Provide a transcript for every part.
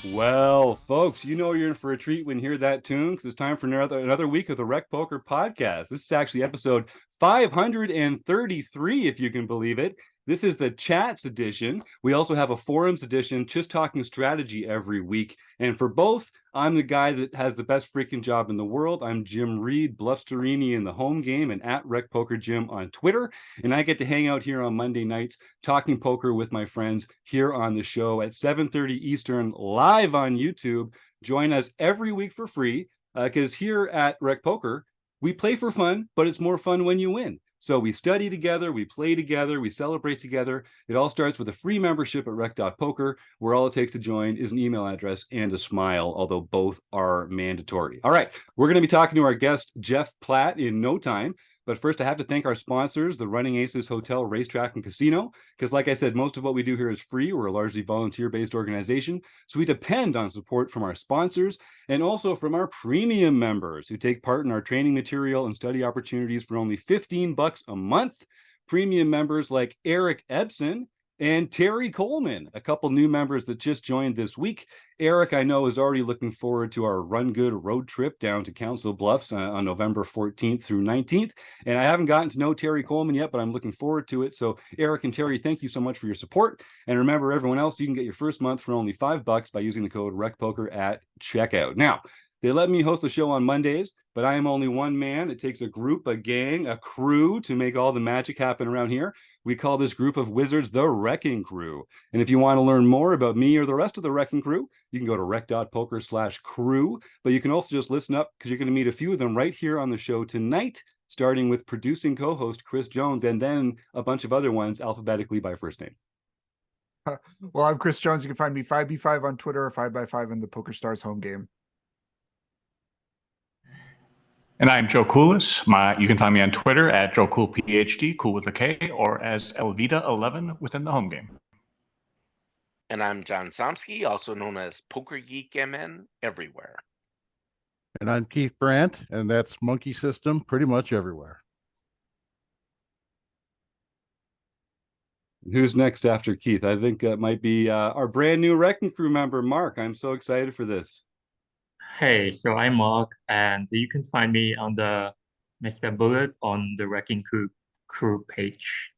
Well, folks, you know you're in for a treat when you hear that tune because it's time for another week of the Rec Poker podcast. This is actually episode 533, if you can believe it. This is the chats edition. We also have a forums edition, just talking strategy every week. And for both, I'm the guy that has the best freaking job in the world. I'm Jim Reid, Bluffsterini in the home game and at RecPokerJim on Twitter. And I get to hang out here on Monday nights talking poker with my friends here on the show at 7:30 Eastern live on YouTube. Join us every week for free because here at Rec Poker, we play for fun, but it's more fun when you win. So we study together, we play together, we celebrate together. It all starts with a free membership at rec.poker, where all it takes to join is an email address and a smile, although both are mandatory. All right, we're going to be talking to our guest, Jeff Platt, in no time. But first, I have to thank our sponsors, the Running Aces Hotel, Racetrack, and Casino, because like I said, most of what we do here is free. We're a largely volunteer-based organization, so we depend on support from our sponsors and also from our premium members who take part in our training material and study opportunities for only $15 a month. Premium members like Eric Ebsen and Terry Coleman, a couple new members that just joined this week. Eric, I know, is already looking forward to our Run Good road trip down to Council Bluffs on November 14th through 19th. And I haven't gotten to know Terry Coleman yet, but I'm looking forward to it. So Eric and Terry, thank you so much for your support. And remember, everyone else, you can get your first month for only $5 by using the code RecPoker at checkout. Now, they let me host the show on Mondays, but I am only one man. It takes a group, a gang, a crew to make all the magic happen around here. We call this group of wizards the RECing Crew. And if you want to learn more about me or the rest of the RECing Crew, you can go to rec.poker/crew. But you can also just listen up because you're going to meet a few of them right here on the show tonight, starting with producing co-host Chris Jones, and then a bunch of other ones alphabetically by first name. Well, I'm Chris Jones. You can find me 5B5 on Twitter or 5x5 in the PokerStars home game. And I'm Joe Coolis. You can find me on Twitter at JoeCoolPhD, cool with a K, or as Elvita11 within the home game. And I'm John Somsky, also known as Poker Geek MN everywhere. And I'm Keith Brandt, and that's Monkey System pretty much everywhere. Who's next after Keith? I think that might be our brand new RECing Crew member, Mark. I'm so excited for this. Hey, so I'm Mark, and you can find me on the Mr. Bullet on the RecPoker Crew page.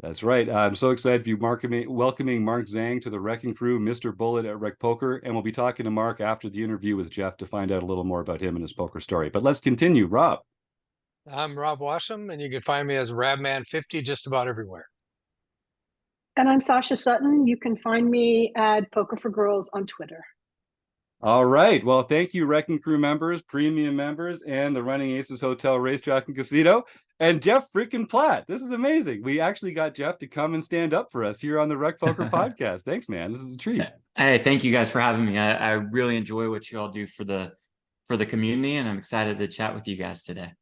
That's right. I'm so excited for you welcoming Mark Zhang to the RECing Crew, Mr. Bullet at Rec Poker, and we'll be talking to Mark after the interview with Jeff to find out a little more about him and his poker story. But let's continue. Rob. I'm Rob Washam, and you can find me as Rabman50 just about everywhere. And I'm Sasha Sutton. You can find me at Poker for Girls on Twitter. All right. Well, thank you, RECing Crew members, premium members, and the Running Aces Hotel, Racetrack, and Casino, and Jeff freaking Platt. This is amazing. We actually got Jeff to come and stand up for us here on the Rec Poker podcast. Thanks, man. This is a treat. Hey, thank you guys for having me. I really enjoy what you all do for the community, and I'm excited to chat with you guys today.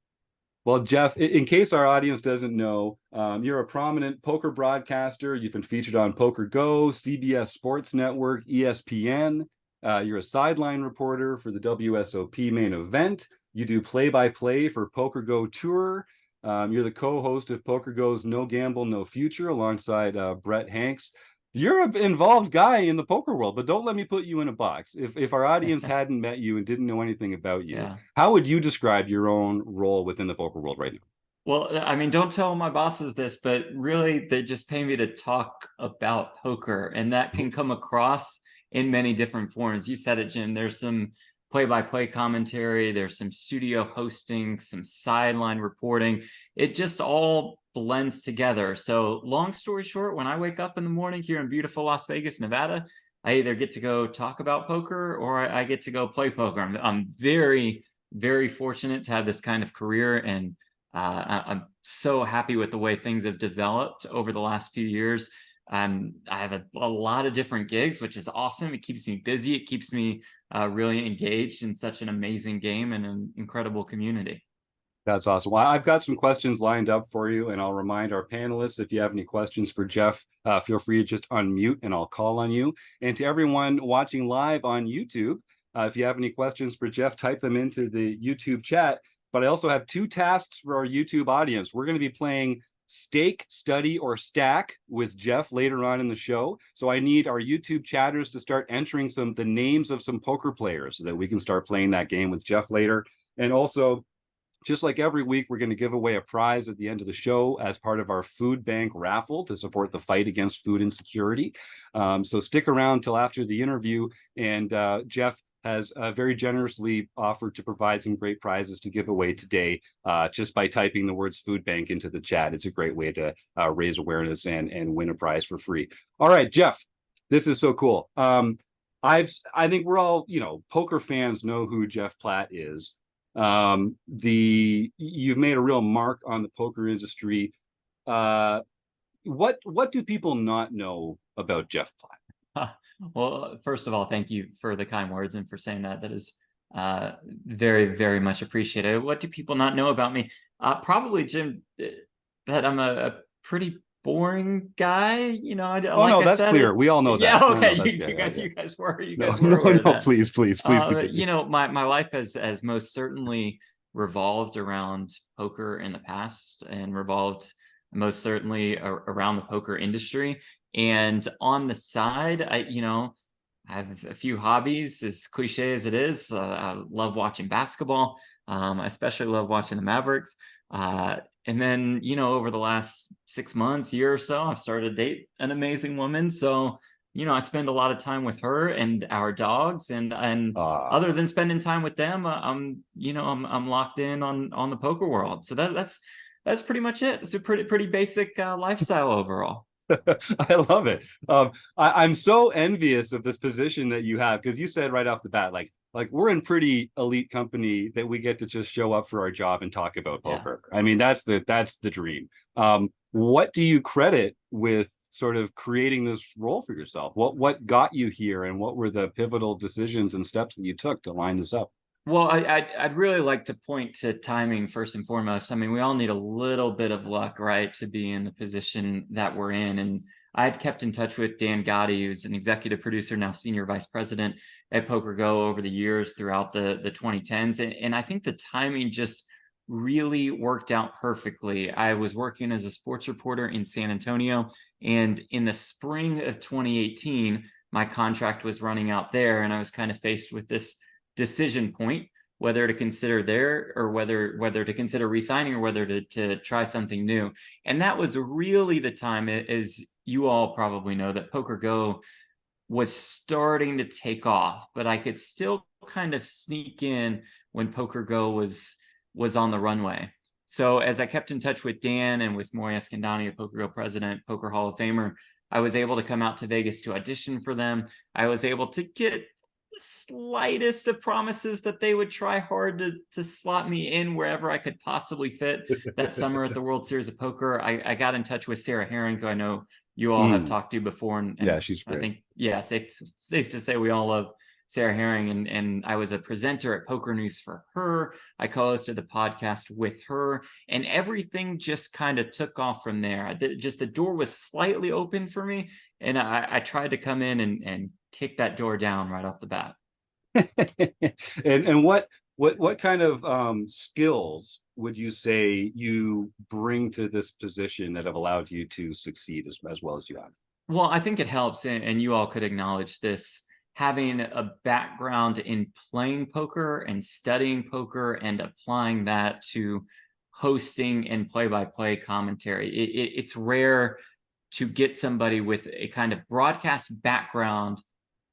Well, Jeff, in case our audience doesn't know, you're a prominent poker broadcaster. You've been featured on PokerGO, CBS Sports Network, ESPN. You're a sideline reporter for the WSOP main event. You do play-by-play for PokerGO Tour. You're the co-host of PokerGo's No Gamble, No Future alongside Brent Hanks. You're an involved guy in the poker world, but don't let me put you in a box. If our audience hadn't met you and didn't know anything about you, how would you describe your own role within the poker world right now? Well, I mean, don't tell my bosses this, but really they just pay me to talk about poker, and that can come across in many different forms. You said it, Jim. There's some play-by-play commentary, there's some studio hosting, some sideline reporting. It just all blends together. So long story short, when I wake up in the morning here in beautiful Las Vegas, Nevada, I either get to go talk about poker or I get to go play poker. I'm very, very fortunate to have this kind of career, and I'm so happy with the way things have developed over the last few years. I have a lot of different gigs, which is awesome. It keeps me busy. It keeps me really engaged in such an amazing game and an incredible community. That's awesome. Well, I've got some questions lined up for you, and I'll remind our panelists, if you have any questions for Jeff, feel free to just unmute and I'll call on you. And to everyone watching live on YouTube, if you have any questions for Jeff, type them into the YouTube chat. But I also have two tasks for our YouTube audience. We're going to be playing stake, study, or stack with Jeff later on in the show. So I need our YouTube chatters to start entering the names of some poker players so that we can start playing that game with Jeff later. And also, just like every week, we're going to give away a prize at the end of the show as part of our food bank raffle to support the fight against food insecurity. So stick around till after the interview, and Jeff has very generously offered to provide some great prizes to give away today just by typing the words food bank into the chat. It's a great way to raise awareness and win a prize for free. All right, Jeff, this is so cool. I think we're all, poker fans know who Jeff Platt is. You've made a real mark on the poker industry. What do people not know about Jeff Platt? Well, first of all, thank you for the kind words and for saying that. That is very, very much appreciated. What do people not know about me? Probably, Jim, that I'm a pretty boring guy. That's clear. We all know that. Yeah, okay. You guys were No, please continue. My life has most certainly revolved around poker in the past, and revolved most certainly around the poker industry. And on the side, I have a few hobbies, as cliche as it is. I love watching basketball. I especially love watching the Mavericks. And then, over the last 6 months, year or so, I've started to date an amazing woman. So, I spend a lot of time with her and our dogs, and other than spending time with them, I'm locked in on the poker world. So that's pretty much it. It's a pretty basic lifestyle overall. I love it. I'm so envious of this position that you have, because you said right off the bat, like we're in pretty elite company that we get to just show up for our job and talk about poker. I mean, that's the dream. What do you credit with sort of creating this role for yourself? What got you here, and what were the pivotal decisions and steps that you took to line this up? Well, I'd really like to point to timing first and foremost. I mean, we all need a little bit of luck, right, to be in the position that we're in. And I had kept in touch with Dan Gotti, who's an executive producer, now senior vice president at PokerGo over the years throughout the 2010s. And I think the timing just really worked out perfectly. I was working as a sports reporter in San Antonio, and in the spring of 2018, my contract was running out there, and I was kind of faced with this decision point, whether to consider there, or whether to consider resigning, or whether to try something new. And that was really the time, as you all probably know, that PokerGo was starting to take off, but I could still kind of sneak in when PokerGo was on the runway. So as I kept in touch with Dan and with Maury Donnie, a PokerGo president, Poker Hall of Famer, I was able to come out to Vegas to audition for them. I was able to get slightest of promises that they would try hard to slot me in wherever I could possibly fit that summer at the World Series of Poker. I got in touch with Sarah Herring, who I know you all have talked to before, and yeah, she's great. I think safe to say we all love Sarah Herring, and I was a presenter at Poker News for her. I co-hosted the podcast with her, and everything just kind of took off from there. Just the door was slightly open for me, and I tried to come in and kick that door down right off the bat. and what kind of skills would you say you bring to this position that have allowed you to succeed as well as you have? Well, I think it helps, and you all could acknowledge this, having a background in playing poker and studying poker and applying that to hosting and play-by-play commentary. It's rare to get somebody with a kind of broadcast background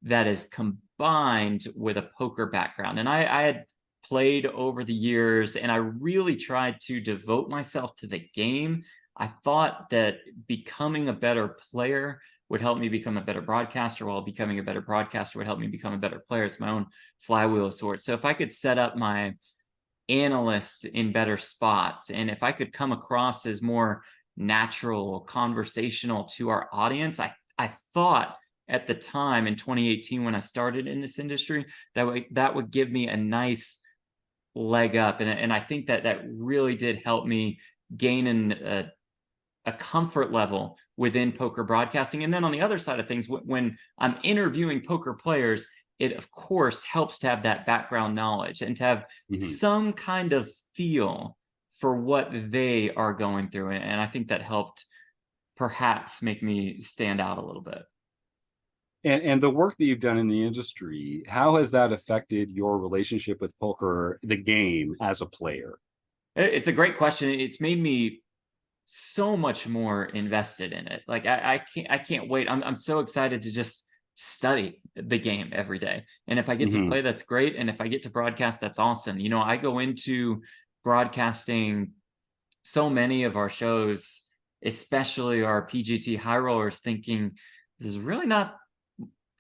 that is combined with a poker background. And I had played over the years, and I really tried to devote myself to the game. I thought that becoming a better player would help me become a better broadcaster, while becoming a better broadcaster would help me become a better player. It's my own flywheel of sorts. So if I could set up my analysts in better spots, and if I could come across as more natural, conversational to our audience, I thought at the time in 2018, when I started in this industry, that would give me a nice leg up. And I think that really did help me gain a comfort level within poker broadcasting. And then on the other side of things, when I'm interviewing poker players, it of course helps to have that background knowledge and to have some kind of feel for what they are going through. And I think that helped perhaps make me stand out a little bit. And the work that you've done in the industry, how has that affected your relationship with poker, the game, as a player? It's a great question. It's made me so much more invested in it. Like I can't wait. I'm so excited to just study the game every day. And if I get to play, that's great. And if I get to broadcast, that's awesome. You know, I go into broadcasting so many of our shows, especially our PGT high rollers, thinking this is really not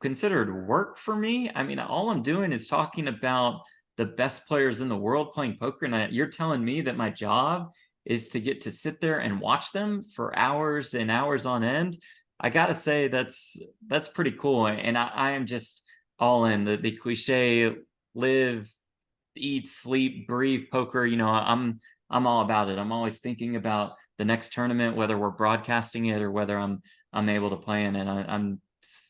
considered work for me. I mean, all I'm doing is talking about the best players in the world playing poker. And you're telling me that my job is to get to sit there and watch them for hours and hours on end. I gotta say that's pretty cool. And I am just all in. The cliche live, eat, sleep, breathe poker. You know, I'm all about it. I'm always thinking about the next tournament, whether we're broadcasting it or whether I'm able to play in it.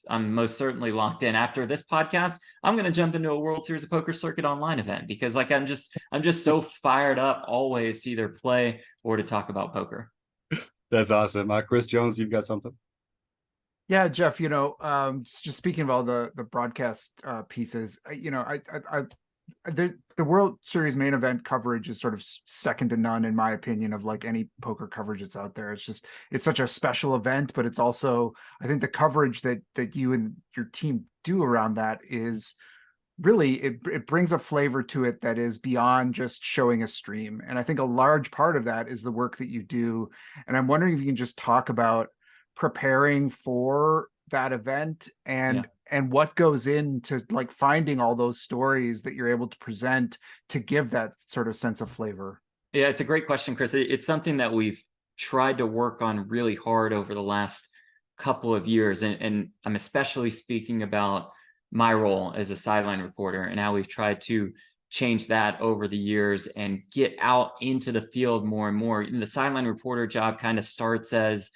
I'm most certainly locked in. After this podcast, I'm going to jump into a World Series of Poker Circuit online event because like I'm just so fired up always to either play or to talk about poker. That's awesome. Chris Jones, you've got something? Yeah, Jeff, you know, just speaking of all the broadcast pieces, you know, the World Series main event coverage is sort of second to none, in my opinion, of like any poker coverage that's out there. It's such a special event, but it's also, I think the coverage that you and your team do around that is really, it brings a flavor to it that is beyond just showing a stream. And I think a large part of that is the work that you do. And I'm wondering if you can just talk about preparing for that event and what goes into like finding all those stories that you're able to present to give that sort of sense of flavor. Yeah, it's a great question, Chris. It's something that we've tried to work on really hard over the last couple of years. And I'm especially speaking about my role as a sideline reporter and how we've tried to change that over the years and get out into the field more and more. And the sideline reporter job kind of starts as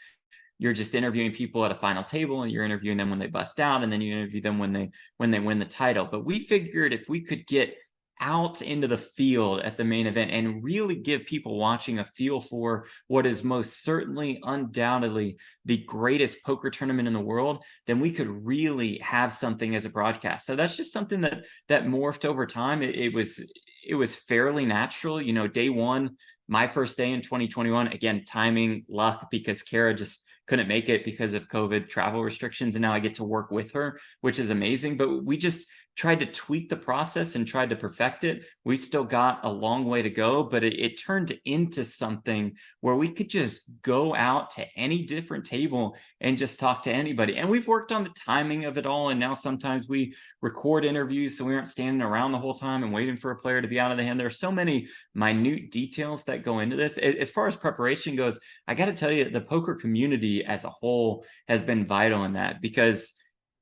you're just interviewing people at a final table and you're interviewing them when they bust out and then you interview them when they win the title. But we figured if we could get out into the field at the main event and really give people watching a feel for what is most certainly undoubtedly the greatest poker tournament in the world, then we could really have something as a broadcast. So that's just something that morphed over time. It was fairly natural. You know, day one, my first day in 2021, again, timing, luck, because Kara just couldn't make it because of COVID travel restrictions. And now I get to work with her, which is amazing. But we just tried to tweak the process and tried to perfect it. We still got a long way to go, but it turned into something where we could just go out to any different table and just talk to anybody. And we've worked on the timing of it all. And now sometimes we record interviews so we aren't standing around the whole time and waiting for a player to be out of the hand. There are so many minute details that go into this. As far as preparation goes, I got to tell you, the poker community as a whole has been vital in that because,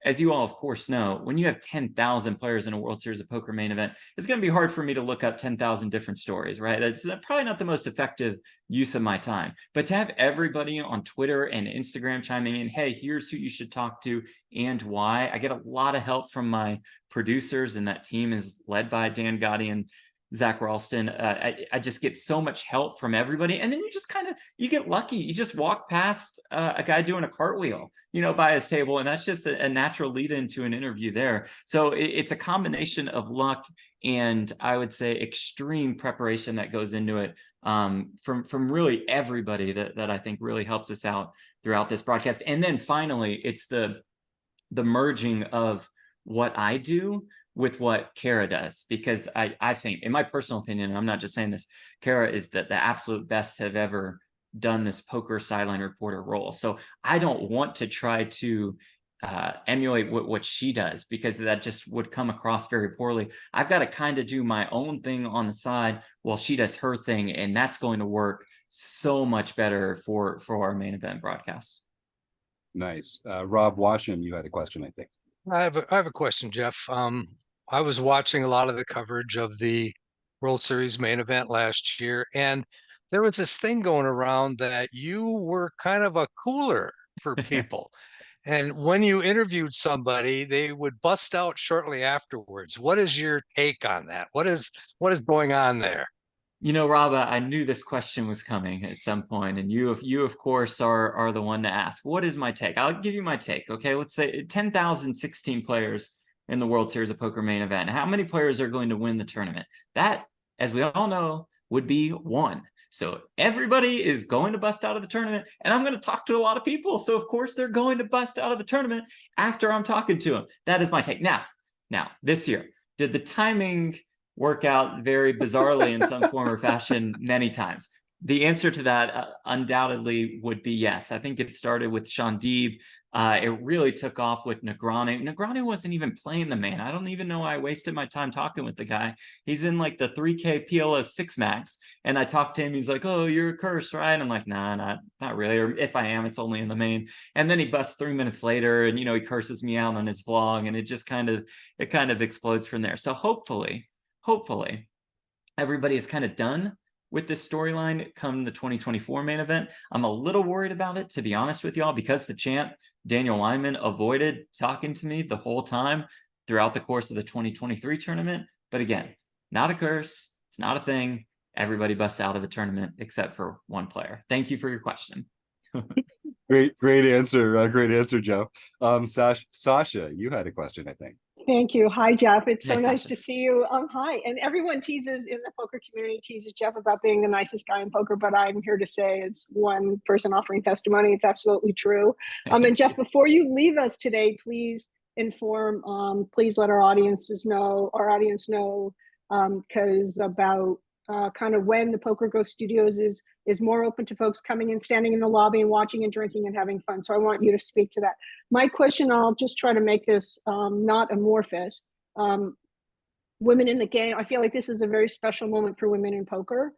as you all, of course, know, when you have 10,000 players in a World Series of Poker main event, it's going to be hard for me to look up 10,000 different stories, right? That's probably not the most effective use of my time. But to have everybody on Twitter and Instagram chiming in, hey, here's who you should talk to and why. I get a lot of help from my producers, and that team is led by Dan Gotti and Zach Ralston. I just get so much help from everybody. And then you just you get lucky. You just walk past a guy doing a cartwheel, you know, by his table. And that's just a natural lead into an interview there. So it's a combination of luck and I would say extreme preparation that goes into it from really everybody that I think really helps us out throughout this broadcast. And then finally, it's the merging of what I do with what Kara does, because I think, in my personal opinion, and I'm not just saying this, Kara is the absolute best to have ever done this poker sideline reporter role. So I don't want to try to emulate what she does, because that just would come across very poorly. I've got to kind of do my own thing on the side while she does her thing, and that's going to work so much better for our main event broadcast. Nice. Rob Washam, you had a question, I think. I have a question, Jeff. I was watching a lot of the coverage of the World Series main event last year, and there was this thing going around that you were kind of a cooler for people. And when you interviewed somebody, they would bust out shortly afterwards. What is your take on that? What is going on there? You know, Rob, I knew this question was coming at some point, and you of course are the one to ask. What is my take? I'll give you my take. Okay, let's say 10,016 players in the World Series of Poker main event. How many players are going to win the tournament? That, as we all know, would be 1. So everybody is going to bust out of the tournament, and I'm going to talk to a lot of people. So of course they're going to bust out of the tournament after I'm talking to them. That is my take. Now, this year, did the timing work out very bizarrely in some form or fashion many times? The answer to that undoubtedly would be yes. I think it started with Sean Deeb. It really took off with Negrani. Negrani wasn't even playing the main. I don't even know why I wasted my time talking with the guy. He's in like the 3K PLS 6 max. And I talked to him. He's like, oh, you're a curse, right? And I'm like, nah, not really. Or if I am, it's only in the main. And then he busts 3 minutes later and, he curses me out on his vlog. And it just kind of explodes from there. So hopefully, everybody is kind of done with this storyline come the 2024 main event. I'm a little worried about it, to be honest with y'all, because the champ, Daniel Wyman, avoided talking to me the whole time throughout the course of the 2023 tournament. But again, not a curse. It's not a thing. Everybody busts out of the tournament except for 1 player. Thank you for your question. Great answer. Great answer, Jeff. Sasha, you had a question, I think. Thank you. Hi, Jeff. It's so Hi, nice Sasha. to see you. Hi. And everyone teases in the poker community, teases Jeff about being the nicest guy in poker, but I'm here to say, as one person offering testimony, it's absolutely true. And Jeff, before you leave us today, please inform, please let our audience know, because about kind of when the PokerGO Studios is more open to folks coming and standing in the lobby and watching and drinking and having fun. So I want you to speak to that. My question, I'll just try to make this not amorphous. Women in the game, I feel like this is a very special moment for women in poker.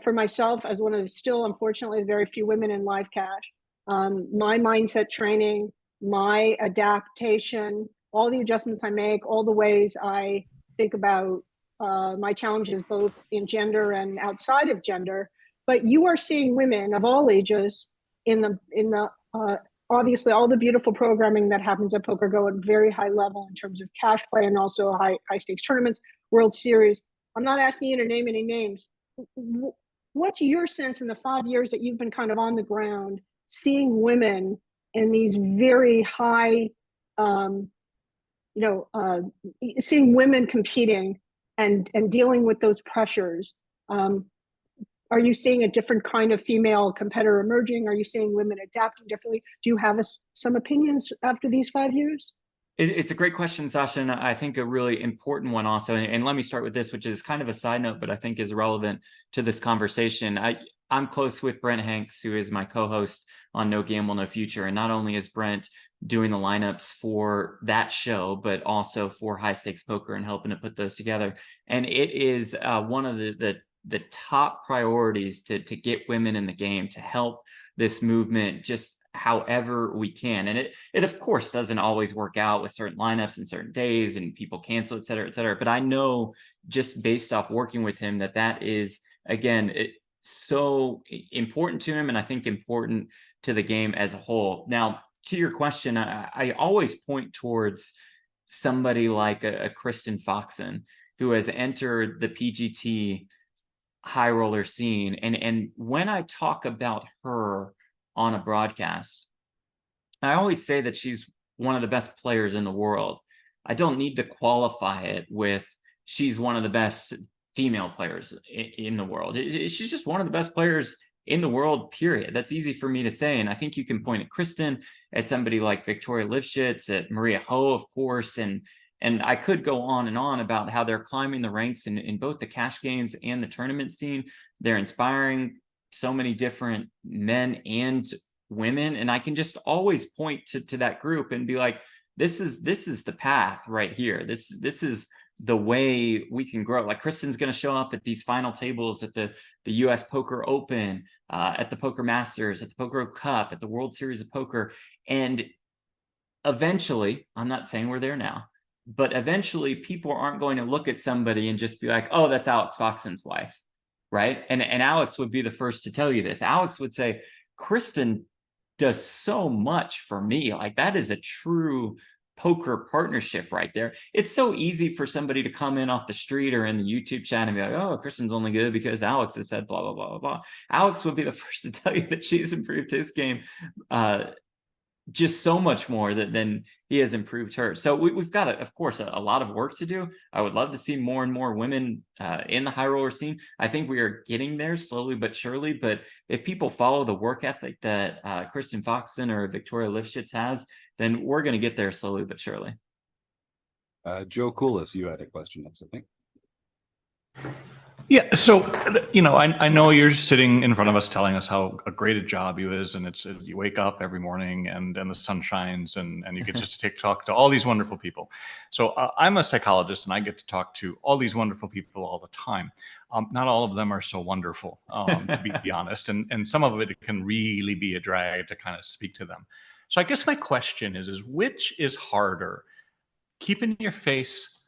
For myself, as one of still, unfortunately, very few women in live cash, my mindset training, my adaptation, all the adjustments I make, all the ways I think about my challenges both in gender and outside of gender. But you are seeing women of all ages in the obviously all the beautiful programming that happens at PokerGO at very high level in terms of cash play and also high stakes tournaments, World Series. I'm not asking you to name any names. What's your sense in the 5 years that you've been kind of on the ground, seeing women in these very high, seeing women competing and dealing with those pressures? Are you seeing a different kind of female competitor emerging? Are you seeing women adapting differently? Do you have some opinions after these 5 years? It's a great question, Sasha, and I think a really important one also. And let me start with this, which is kind of a side note, but I think is relevant to this conversation. I'm close with Brent Hanks, who is my co-host on No Gamble, No Future. And not only is Brent doing the lineups for that show, but also for High Stakes Poker and helping to put those together. And it is one of the top priorities to get women in the game, to help this movement just however we can. And it of course doesn't always work out with certain lineups and certain days and people cancel, et cetera, et cetera. But I know just based off working with him that is, again, so important to him, and I think important to the game as a whole. Now, to your question, I always point towards somebody like a Kristen Foxen, who has entered the PGT high roller scene. And when I talk about her on a broadcast, I always say that she's one of the best players in the world. I don't need to qualify it with she's one of the best female players in the world. She's just one of the best players in the world, period. That's easy for me to say. And I think you can point at Kristen, at somebody like Victoria Lifshitz, at Maria Ho, of course, and I could go on and on about how they're climbing the ranks in both the cash games and the tournament scene. They're inspiring so many different men and women. And I can just always point to that group and be like, this is the path right here. This is the way we can grow. Like Kristen's going to show up at these final tables at the US Poker Open, at the Poker Masters, at the Poker Cup, at the World Series of Poker. And eventually, I'm not saying we're there now, but eventually people aren't going to look at somebody and just be like, oh, that's Alex Foxen's wife, right? And Alex would be the first to tell you this. Alex would say, Kristen does so much for me. Like that is a true poker partnership right there. It's so easy for somebody to come in off the street or in the YouTube chat and be like, oh, Kristen's only good because Alex has said blah, blah, blah, blah, blah. Alex would be the first to tell you that she's improved his game just so much more than he has improved hers. So we've got, of course, a lot of work to do. I would love to see more and more women in the high roller scene. I think we are getting there slowly but surely. But if people follow the work ethic that Kristen Foxton or Victoria Lifshitz has, then we're going to get there slowly but surely. Joe Koulis, you had a question next, I think. Yeah, so I know you're sitting in front of us telling us how great a job you is, and it's you wake up every morning and the sun shines and you get just to talk to all these wonderful people. So I'm a psychologist and I get to talk to all these wonderful people all the time. Not all of them are so wonderful, to be honest, and some of it can really be a drag to kind of speak to them. So I guess my question is which is harder, keeping your face,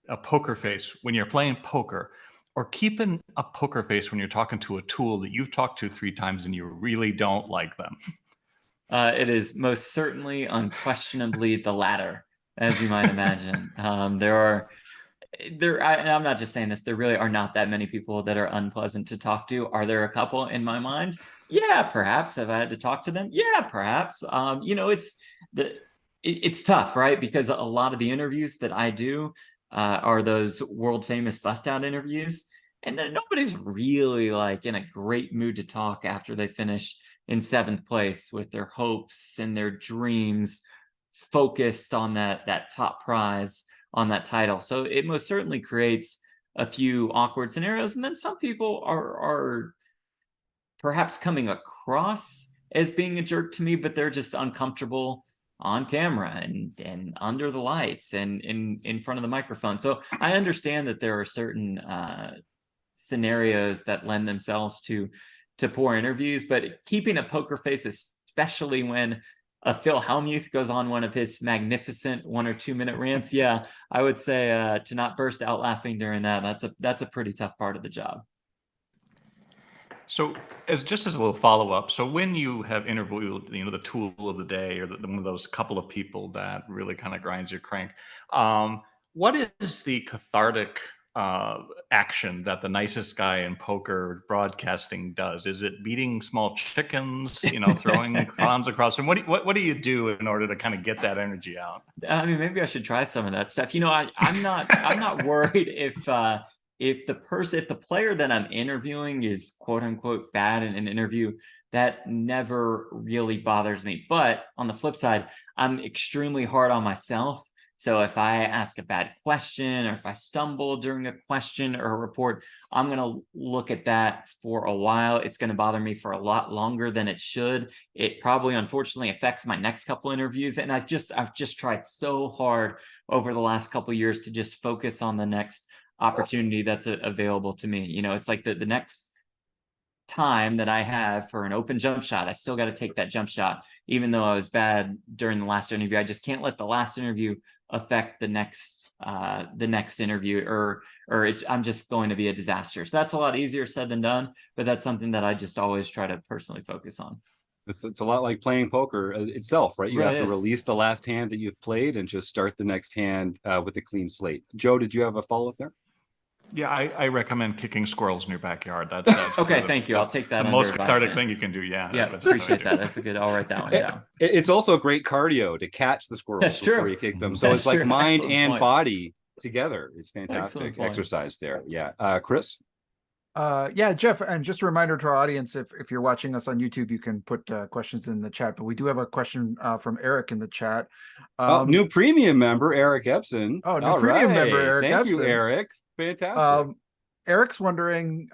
a poker face when you're playing poker, or keeping a poker face when you're talking to a tool that you've talked to 3 times and you really don't like them? It is most certainly, unquestionably the latter, as you might imagine. I'm not just saying this, there really are not that many people that are unpleasant to talk to. Are there a couple in my mind? Yeah, perhaps. Have I had to talk to them? Yeah, perhaps. It's tough, right? Because a lot of the interviews that I do are those world famous bust out interviews, and then nobody's really like in a great mood to talk after they finish in 7th place with their hopes and their dreams focused on that top prize, on that title. So it most certainly creates a few awkward scenarios, and then some people are perhaps coming across as being a jerk to me, but they're just uncomfortable on camera and under the lights and in front of the microphone. So I understand that there are certain scenarios that lend themselves to poor interviews, but keeping a poker face, especially when a Phil Hellmuth goes on one of his magnificent 1 or 2 minute rants, yeah, I would say to not burst out laughing during that's a pretty tough part of the job. So as a little follow-up, so when you have interviewed, the tool of the day or one of those couple of people that really kind of grinds your crank, what is the cathartic action that the nicest guy in poker broadcasting does? Is it beating small chickens, throwing clowns across? And what do you do in order to kind of get that energy out? I mean, maybe I should try some of that stuff. I'm not worried if the player that I'm interviewing is quote unquote bad in an interview. That never really bothers me. But on the flip side, I'm extremely hard on myself. So if I ask a bad question or if I stumble during a question or a report, I'm going to look at that for a while. It's going to bother me for a lot longer than it should. It probably, unfortunately, affects my next couple interviews. And I've just tried so hard over the last couple of years to just focus on the next opportunity that's available to me. It's like the next time that I have for an open jump shot, I still got to take that jump shot, even though I was bad during the last interview. I just can't let the last interview affect the next interview, or I'm just going to be a disaster. So that's a lot easier said than done, but that's something that I just always try to personally focus on. It's a lot like playing poker itself, right? You Really have to release the last hand that you've played and just start the next hand with a clean slate. Joe, did you have a follow-up there? Yeah, I recommend kicking squirrels in your backyard. That's okay. Thank you. I'll take that. The most cathartic thing you can do. Yeah. Yeah. Appreciate that. That's a good. I'll write that one down. It's also great cardio to catch the squirrels before you kick them. So it's like mind and body together. It's fantastic exercise there. Yeah. Chris. Yeah, Jeff, and just a reminder to our audience, if you're watching us on YouTube, you can put questions in the chat, but we do have a question from Eric in the chat. New premium member, Eric Epson. Oh, new premium member, Eric Epson. Thank you, Eric. Fantastic. Eric's wondering,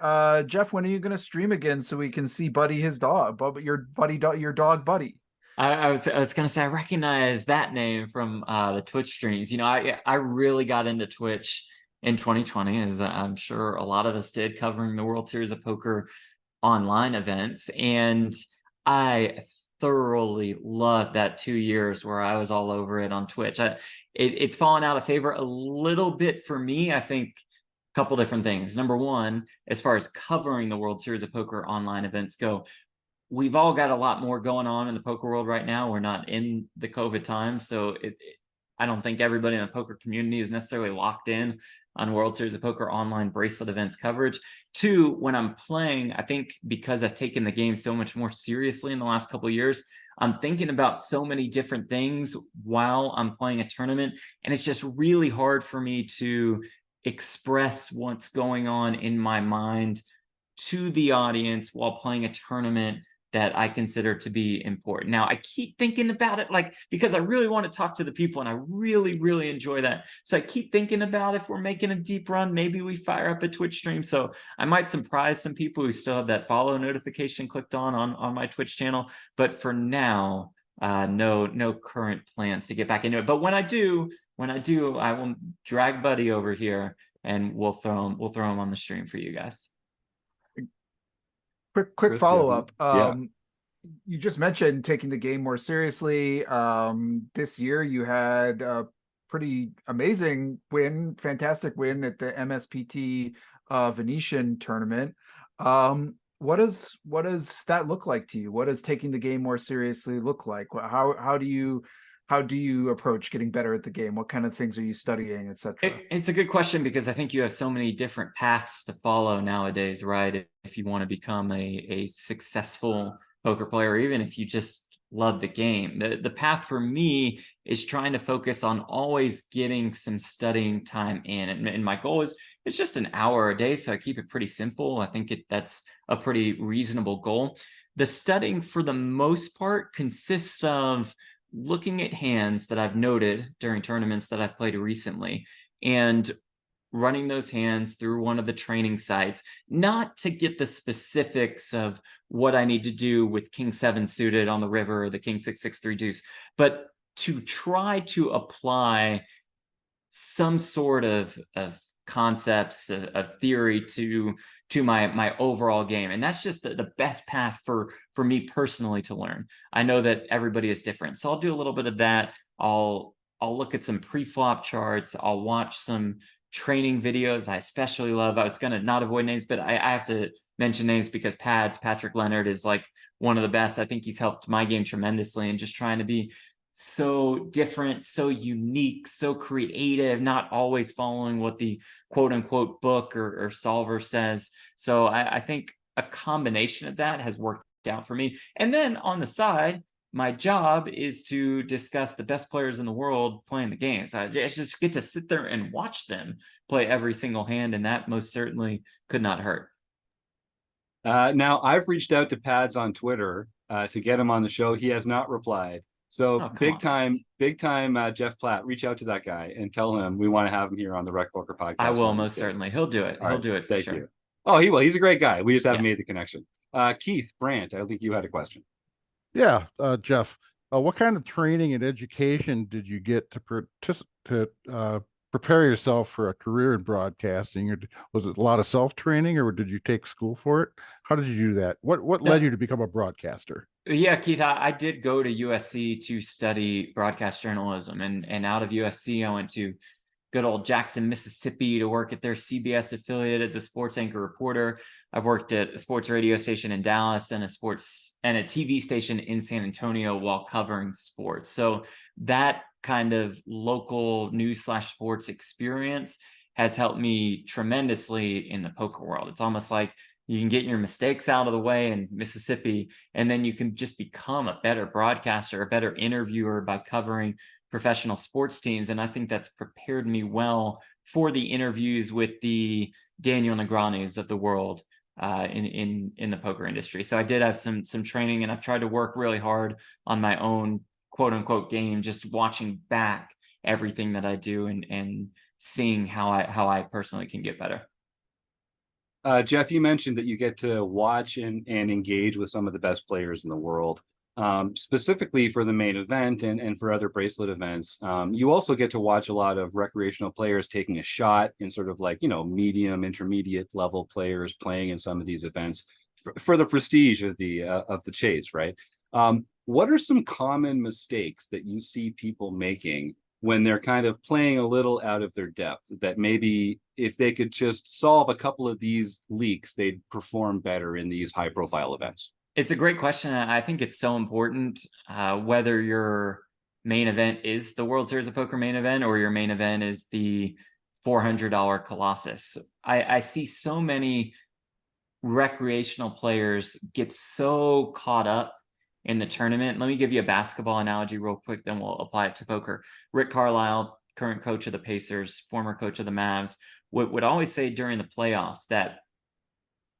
Jeff, when are you going to stream again so we can see Buddy, his dog, your dog Buddy? I was going to say, I recognize that name from the Twitch streams. I really got into Twitch in 2020, as I'm sure a lot of us did, covering the World Series of Poker online events. And I thoroughly loved that 2 years where I was all over it on Twitch. It's fallen out of favor a little bit for me. I think a couple different things. Number one, as far as covering the World Series of Poker online events go, we've all got a lot more going on in the poker world right now. We're not in the COVID times, so I don't think everybody in the poker community is necessarily locked in on World Series of Poker online bracelet events coverage. Two, when I'm playing, I think because I've taken the game so much more seriously in the last couple of years, I'm thinking about so many different things while I'm playing a tournament. And it's just really hard for me to express what's going on in my mind to the audience while playing a tournament that I consider to be important. Now, I keep thinking about it, like, because I really want to talk to the people and I really, really enjoy that. So I keep thinking about if we're making a deep run, maybe we fire up a Twitch stream. So I might surprise some people who still have that follow notification clicked on my Twitch channel. But for now, no current plans to get back into it. But when I do, I will drag Buddy over here and we'll throw him on the stream for you guys. Quick follow-up. Yeah. You just mentioned taking the game more seriously. This year you had a pretty amazing win, fantastic win at the MSPT Venetian tournament. What does that look like to you? What does taking the game more seriously look like? How do you approach getting better at the game? What kind of things are you studying, etc.? It's a good question because I think you have so many different paths to follow nowadays, right? If you want to become a successful poker player, or even if you just love the game. The path for me is trying to focus on always getting some studying time in. And my goal is it's just an hour a day, so I keep it pretty simple. I think that's a pretty reasonable goal. The studying for the most part consists of looking at hands that I've noted during tournaments that I've played recently and running those hands through one of the training sites, not to get the specifics of what I need to do with King 7 suited on the river or the King 6-6-3 deuce, but to try to apply some sort of concepts of theory to my overall game. And that's just the best path for me personally to learn. I know that everybody is different. So I'll do a little bit of that. I'll look at some pre-flop charts. I'll watch some training videos. I especially love, I was going to not avoid names, but I have to mention names because Patrick Leonard is like one of the best. I think he's helped my game tremendously and just trying to be so different, so unique, so creative, not always following what the quote unquote book or solver says. So I think a combination of that has worked out for me. And then on the side, my job is to discuss the best players in the world playing the games. I just get to sit there and watch them play every single hand, and that most certainly could not hurt. Now, I've reached out to Pads on Twitter to get him on the show. He has not replied. So big time, Jeff Platt, reach out to that guy and tell him we want to have him here on the RecPoker podcast. I will, most certainly. He'll do it. He'll do it for sure. You. Oh, he will. He's a great guy. We just haven't made the connection. Keith Brandt, I think you had a question. Yeah, Jeff, what kind of training and education did you get to prepare yourself for a career in broadcasting? Or was it a lot of self-training, or did you take school for it? How did you do that? What led you to become a broadcaster? Yeah, Keith, I did go to USC to study broadcast journalism, and out of USC, I went to good old Jackson, Mississippi to work at their CBS affiliate as a sports anchor reporter. I've worked at a sports radio station in Dallas and a TV station in San Antonio while covering sports. So that kind of local news/sports experience has helped me tremendously in the poker world. It's almost like you can get your mistakes out of the way in Mississippi, and then you can just become a better broadcaster, a better interviewer by covering professional sports teams. And I think that's prepared me well for the interviews with the Daniel Negreanu's of the world in the poker industry. So I did have some training, and I've tried to work really hard on my own quote unquote game, just watching back everything that I do and seeing how I personally can get better. Jeff, you mentioned that you get to watch and engage with some of the best players in the world. Specifically for the main event and for other bracelet events. You also get to watch a lot of recreational players taking a shot in sort of like, medium, intermediate level players playing in some of these events for the prestige of the chase, right? What are some common mistakes that you see people making when they're kind of playing a little out of their depth, that maybe if they could just solve a couple of these leaks, they'd perform better in these high profile events? It's a great question. I think it's so important, whether you're main event is the World Series of Poker main event, or your main event is the $400 Colossus. I see so many recreational players get so caught up in the tournament. Let me give you a basketball analogy real quick, then we'll apply it to poker. Rick Carlisle, current coach of the Pacers, former coach of the Mavs, would always say during the playoffs that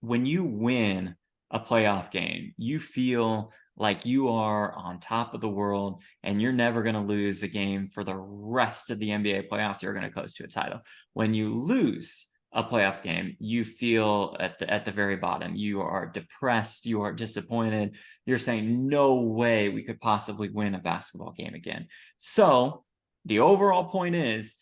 when you win a playoff game, you feel like you are on top of the world and you're never going to lose a game for the rest of the NBA playoffs. You're going to coast to a title. When you lose a playoff game, you feel at the very bottom. You are depressed. You are disappointed. You're saying, no way we could possibly win a basketball game again. So the overall point is,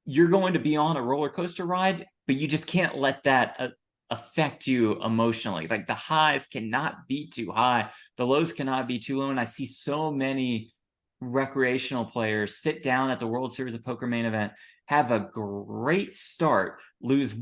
you're going to be on a roller coaster ride, but you just can't let that affect you emotionally. Like, the highs cannot be too high, the lows cannot be too low. And I see so many recreational players sit down at the World Series of Poker main event, have a great start, lose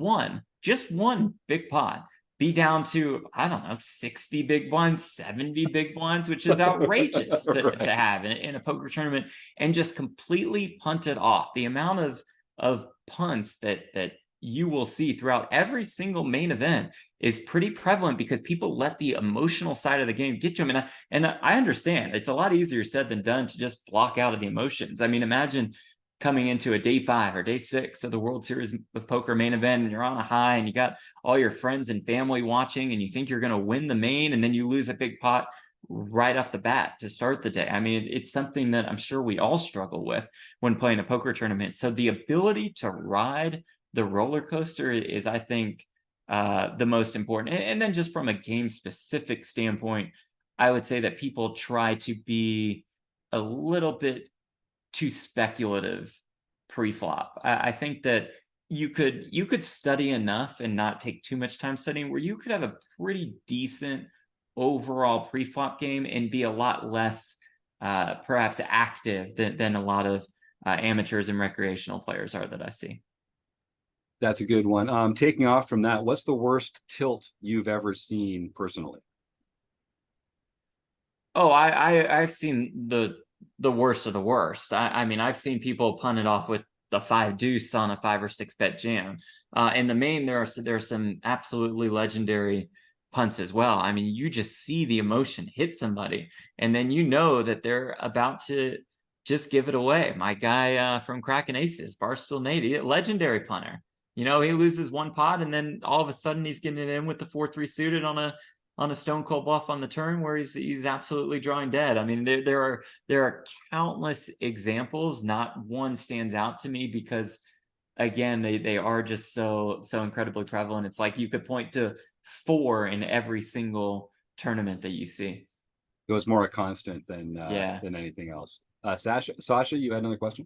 just one big pot, be down to, I don't know, 60 big blinds, 70 big blinds, which is outrageous to have in a poker tournament, and just completely punt it off. The amount of punts that you will see throughout every single main event is pretty prevalent, because people let the emotional side of the game get to them. And I understand it's a lot easier said than done to just block out of the emotions. I mean, imagine coming into a day 5 or day 6 of the World Series of Poker main event, and you're on a high and you got all your friends and family watching, and you think you're going to win the main, and then you lose a big pot right off the bat to start the day. I mean, it's something that I'm sure we all struggle with when playing a poker tournament. So the ability to ride the roller coaster is, I think, the most important. And then just from a game specific standpoint, I would say that people try to be a little bit too speculative pre-flop. I think that you could study enough and not take too much time studying, where you could have a pretty decent overall pre-flop game and be a lot less perhaps active than a lot of amateurs and recreational players are that I see. That's a good one. Taking off from that, what's the worst tilt you've ever seen personally? Oh, I've seen the worst of the worst. I mean, I've seen people punt it off with the 5 deuce on a 5 or 6 bet jam. In the main, there are some absolutely legendary punts as well. I mean, you just see the emotion hit somebody, and then you know that they're about to just give it away. My guy from Kraken Aces, Barstool Nady, a legendary punter. You know, he loses one pot, and then all of a sudden he's getting it in with the 4-3 suited on a stone cold bluff on the turn, where he's absolutely drawing dead. I mean, there are countless examples. Not one stands out to me, because again, they are just so incredibly prevalent. It's like you could point to 4 in every single tournament that you see. It was more a constant than anything else. Sasha, you had another question?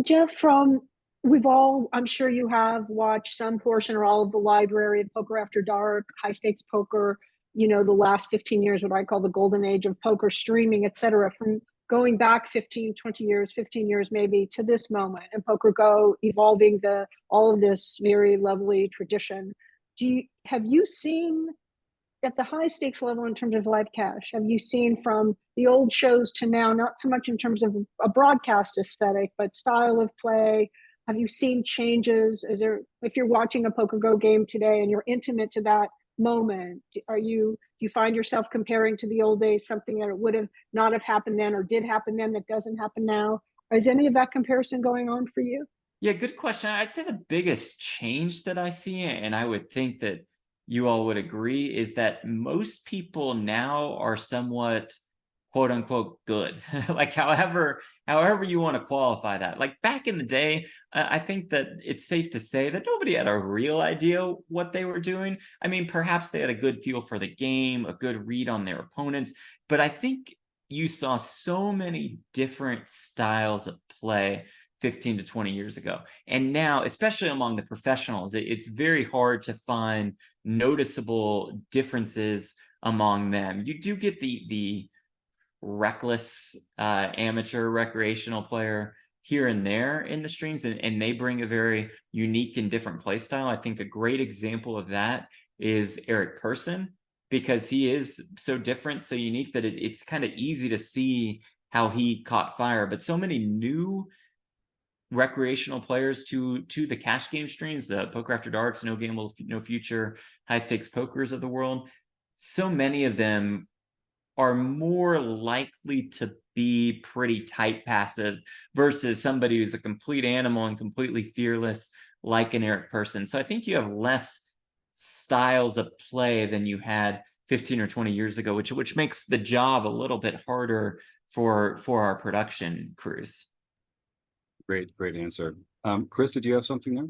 Jeff, I'm sure you have watched some portion or all of the library of Poker After Dark, High Stakes Poker, the last 15 years, what I call the golden age of poker, streaming, etc., from going back 15 years maybe, to this moment, and PokerGO evolving all of this very lovely tradition. Have you seen, at the high stakes level in terms of live cash, have you seen from the old shows to now, not so much in terms of a broadcast aesthetic, but style of play? Have you seen changes? If you're watching a PokerGO game today and you're intimate to that moment, do you find yourself comparing to the old days, something that would have not have happened then, or did happen then, that doesn't happen now? Is any of that comparison going on for you? Yeah, good question. I'd say the biggest change that I see, and I would think that you all would agree, is that most people now are somewhat quote unquote good. Like, however you want to qualify that. Like, back in the day, I think that it's safe to say that nobody had a real idea what they were doing. I mean, perhaps they had a good feel for the game, a good read on their opponents, but I think you saw so many different styles of play 15 to 20 years ago. And now, especially among the professionals, it's very hard to find noticeable differences among them. You do get the reckless amateur recreational player here and there in the streams, and they bring a very unique and different play style. I think a great example of that is Eric Persson, because he is so different, so unique, that it's kind of easy to see how he caught fire. But so many new recreational players to the cash game streams, the Poker After Darks, No Gamble, No Future, High Stakes Pokers of the world. So many of them are more likely to be pretty tight passive versus somebody who's a complete animal and completely fearless like an Eric Person. So I think you have less styles of play than you had 15 or 20 years ago, which makes the job a little bit harder for our production crews. Great answer. Chris, did you have something there?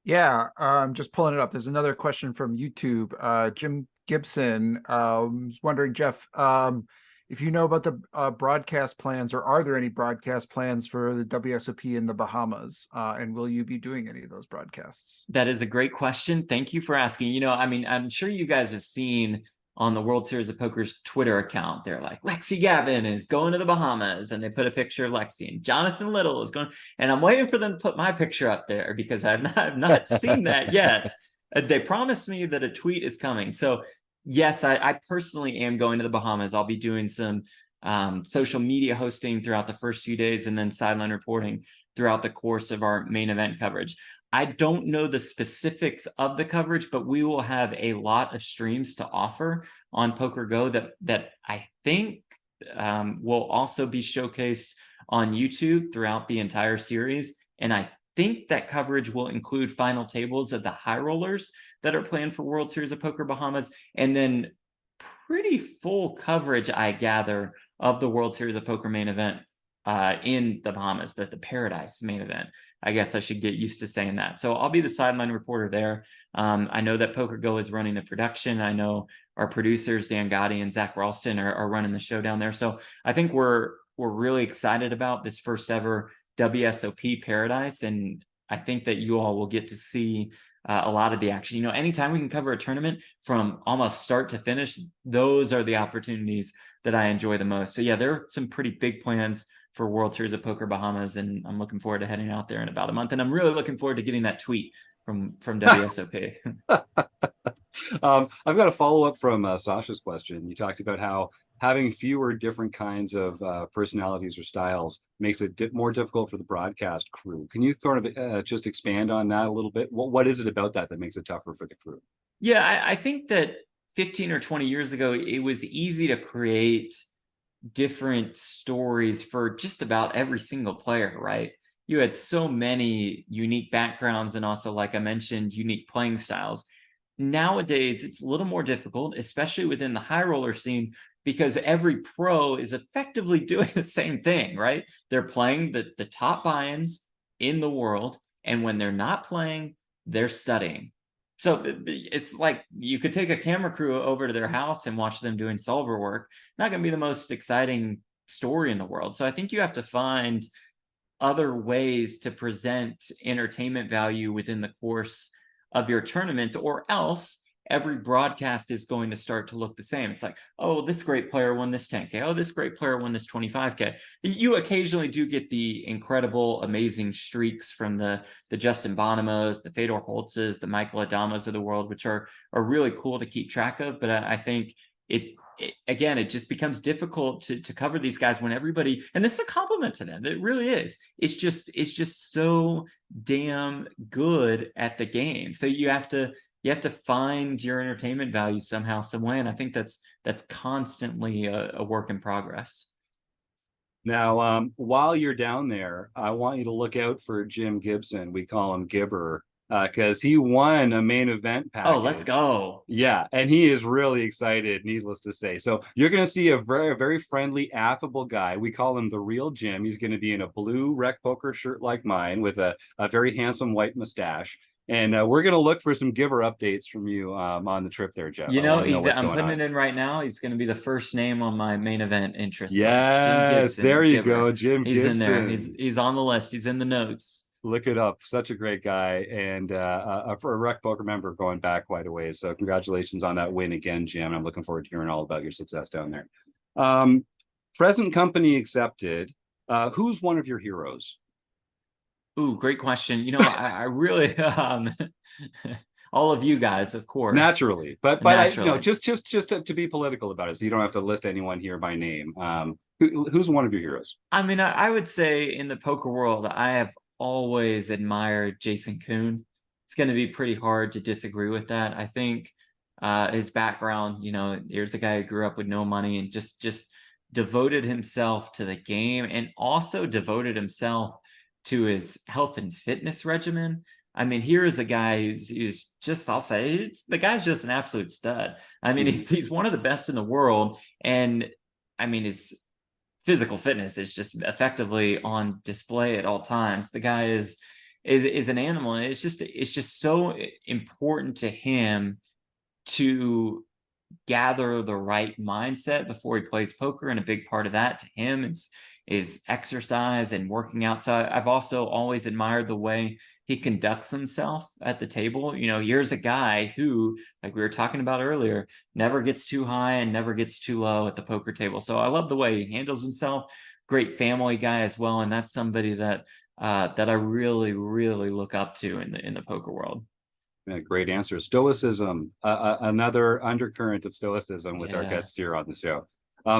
Yeah, just pulling it up. There's another question from YouTube. Jim Gibson was wondering, Jeff, if you know about the broadcast plans, or are there any broadcast plans for the WSOP in the Bahamas? And will you be doing any of those broadcasts? That is a great question. Thank you for asking. I mean, I'm sure you guys have seen on the World Series of Poker's Twitter account, they're like, Lexi Gavin is going to the Bahamas, and they put a picture of Lexi, and Jonathan Little is going, and I'm waiting for them to put my picture up there because I've not seen that yet. They promised me that a tweet is coming. So yes, I personally am going to the Bahamas. I'll be doing some social media hosting throughout the first few days, and then sideline reporting throughout the course of our main event coverage. I don't know the specifics of the coverage, but we will have a lot of streams to offer on PokerGO that I think will also be showcased on YouTube throughout the entire series. And I think that coverage will include final tables of the high rollers that are planned for World Series of Poker Bahamas, and then pretty full coverage, I gather, of the World Series of Poker main event in the Bahamas, the Paradise main event. I guess I should get used to saying that. So I'll be the sideline reporter there. I know that PokerGO is running the production. I know our producers, Dan Gotti and Zach Ralston, are running the show down there. So I think we're really excited about this first ever WSOP Paradise. And I think that you all will get to see a lot of the action. Anytime we can cover a tournament from almost start to finish, those are the opportunities that I enjoy the most. So yeah, there are some pretty big plans for World Series of Poker Bahamas, and I'm looking forward to heading out there in about a month. And I'm really looking forward to getting that tweet from WSOP. I've got a follow-up from Sasha's question. You talked about how having fewer different kinds of personalities or styles makes it more difficult for the broadcast crew. Can you sort of just expand on that a little bit? What is it about that makes it tougher for the crew? Yeah, I think that 15 or 20 years ago, it was easy to create different stories for just about every single player, right? You had so many unique backgrounds and also, like I mentioned, unique playing styles. Nowadays, it's a little more difficult, especially within the high roller scene, because every pro is effectively doing the same thing, right? They're playing the top buy-ins in the world, and when they're not playing, they're studying. So it's like you could take a camera crew over to their house and watch them doing solver work. Not going to be the most exciting story in the world. So I think you have to find other ways to present entertainment value within the course of your tournaments, or else every broadcast is going to start to look the same. It's like, oh, this great player won this 10K. Oh, this great player won this 25K. You occasionally do get the incredible, amazing streaks from the Justin Bonamos, the Fedor Holtzes, the Michael Adamos of the world, which are really cool to keep track of. But I think it just becomes difficult to cover these guys when everybody, and this is a compliment to them. It really is. It's just so damn good at the game. So you have to find your entertainment value somehow, some way. And I think that's constantly a work in progress. Now, while you're down there, I want you to look out for Jim Gibson. We call him Gibber, because he won a main event package. Oh, let's go. Yeah, and he is really excited, needless to say. So you're going to see a very, very friendly, affable guy. We call him the real Jim. He's going to be in a blue RecPoker shirt like mine with a very handsome white mustache. And we're going to look for some Gibber updates from you on the trip there, Jeff. I'm putting it in right now. He's going to be the first name on my main event interest list. Yes, Jim Gibson, there you Gibber. go, Jim He's Gibson. in there. He's on the list. He's in the notes. Look it up. Such a great guy, and for a RecPoker member going back quite a ways. So congratulations on that win again, Jim. I'm looking forward to hearing all about your success down there. Present company accepted. Who's one of your heroes? Ooh, great question. I really, all of you guys, of course. Naturally, but Naturally. I, just to be political about it, so you don't have to list anyone here by name. Who's one of your heroes? I mean, I would say in the poker world, I have always admired Jason Koon. It's going to be pretty hard to disagree with that. I think his background, here's a guy who grew up with no money and just devoted himself to the game, and also devoted himself to his health and fitness regimen. I mean, here is a guy who's just, I'll say, the guy's just an absolute stud. I mean, he's one of the best in the world. And I mean, his physical fitness is just effectively on display at all times. The guy is an animal. And it's just so important to him to gather the right mindset before he plays poker. And a big part of that to him is exercise and working out. So I've also always admired the way he conducts himself at the table. Here's a guy who, like we were talking about earlier, never gets too high and never gets too low at the poker table. So I love the way he handles himself. Great family guy as well. And that's somebody that I really, really look up to in the poker world. Yeah, great answer. Stoicism, another undercurrent of stoicism with our guests here on the show.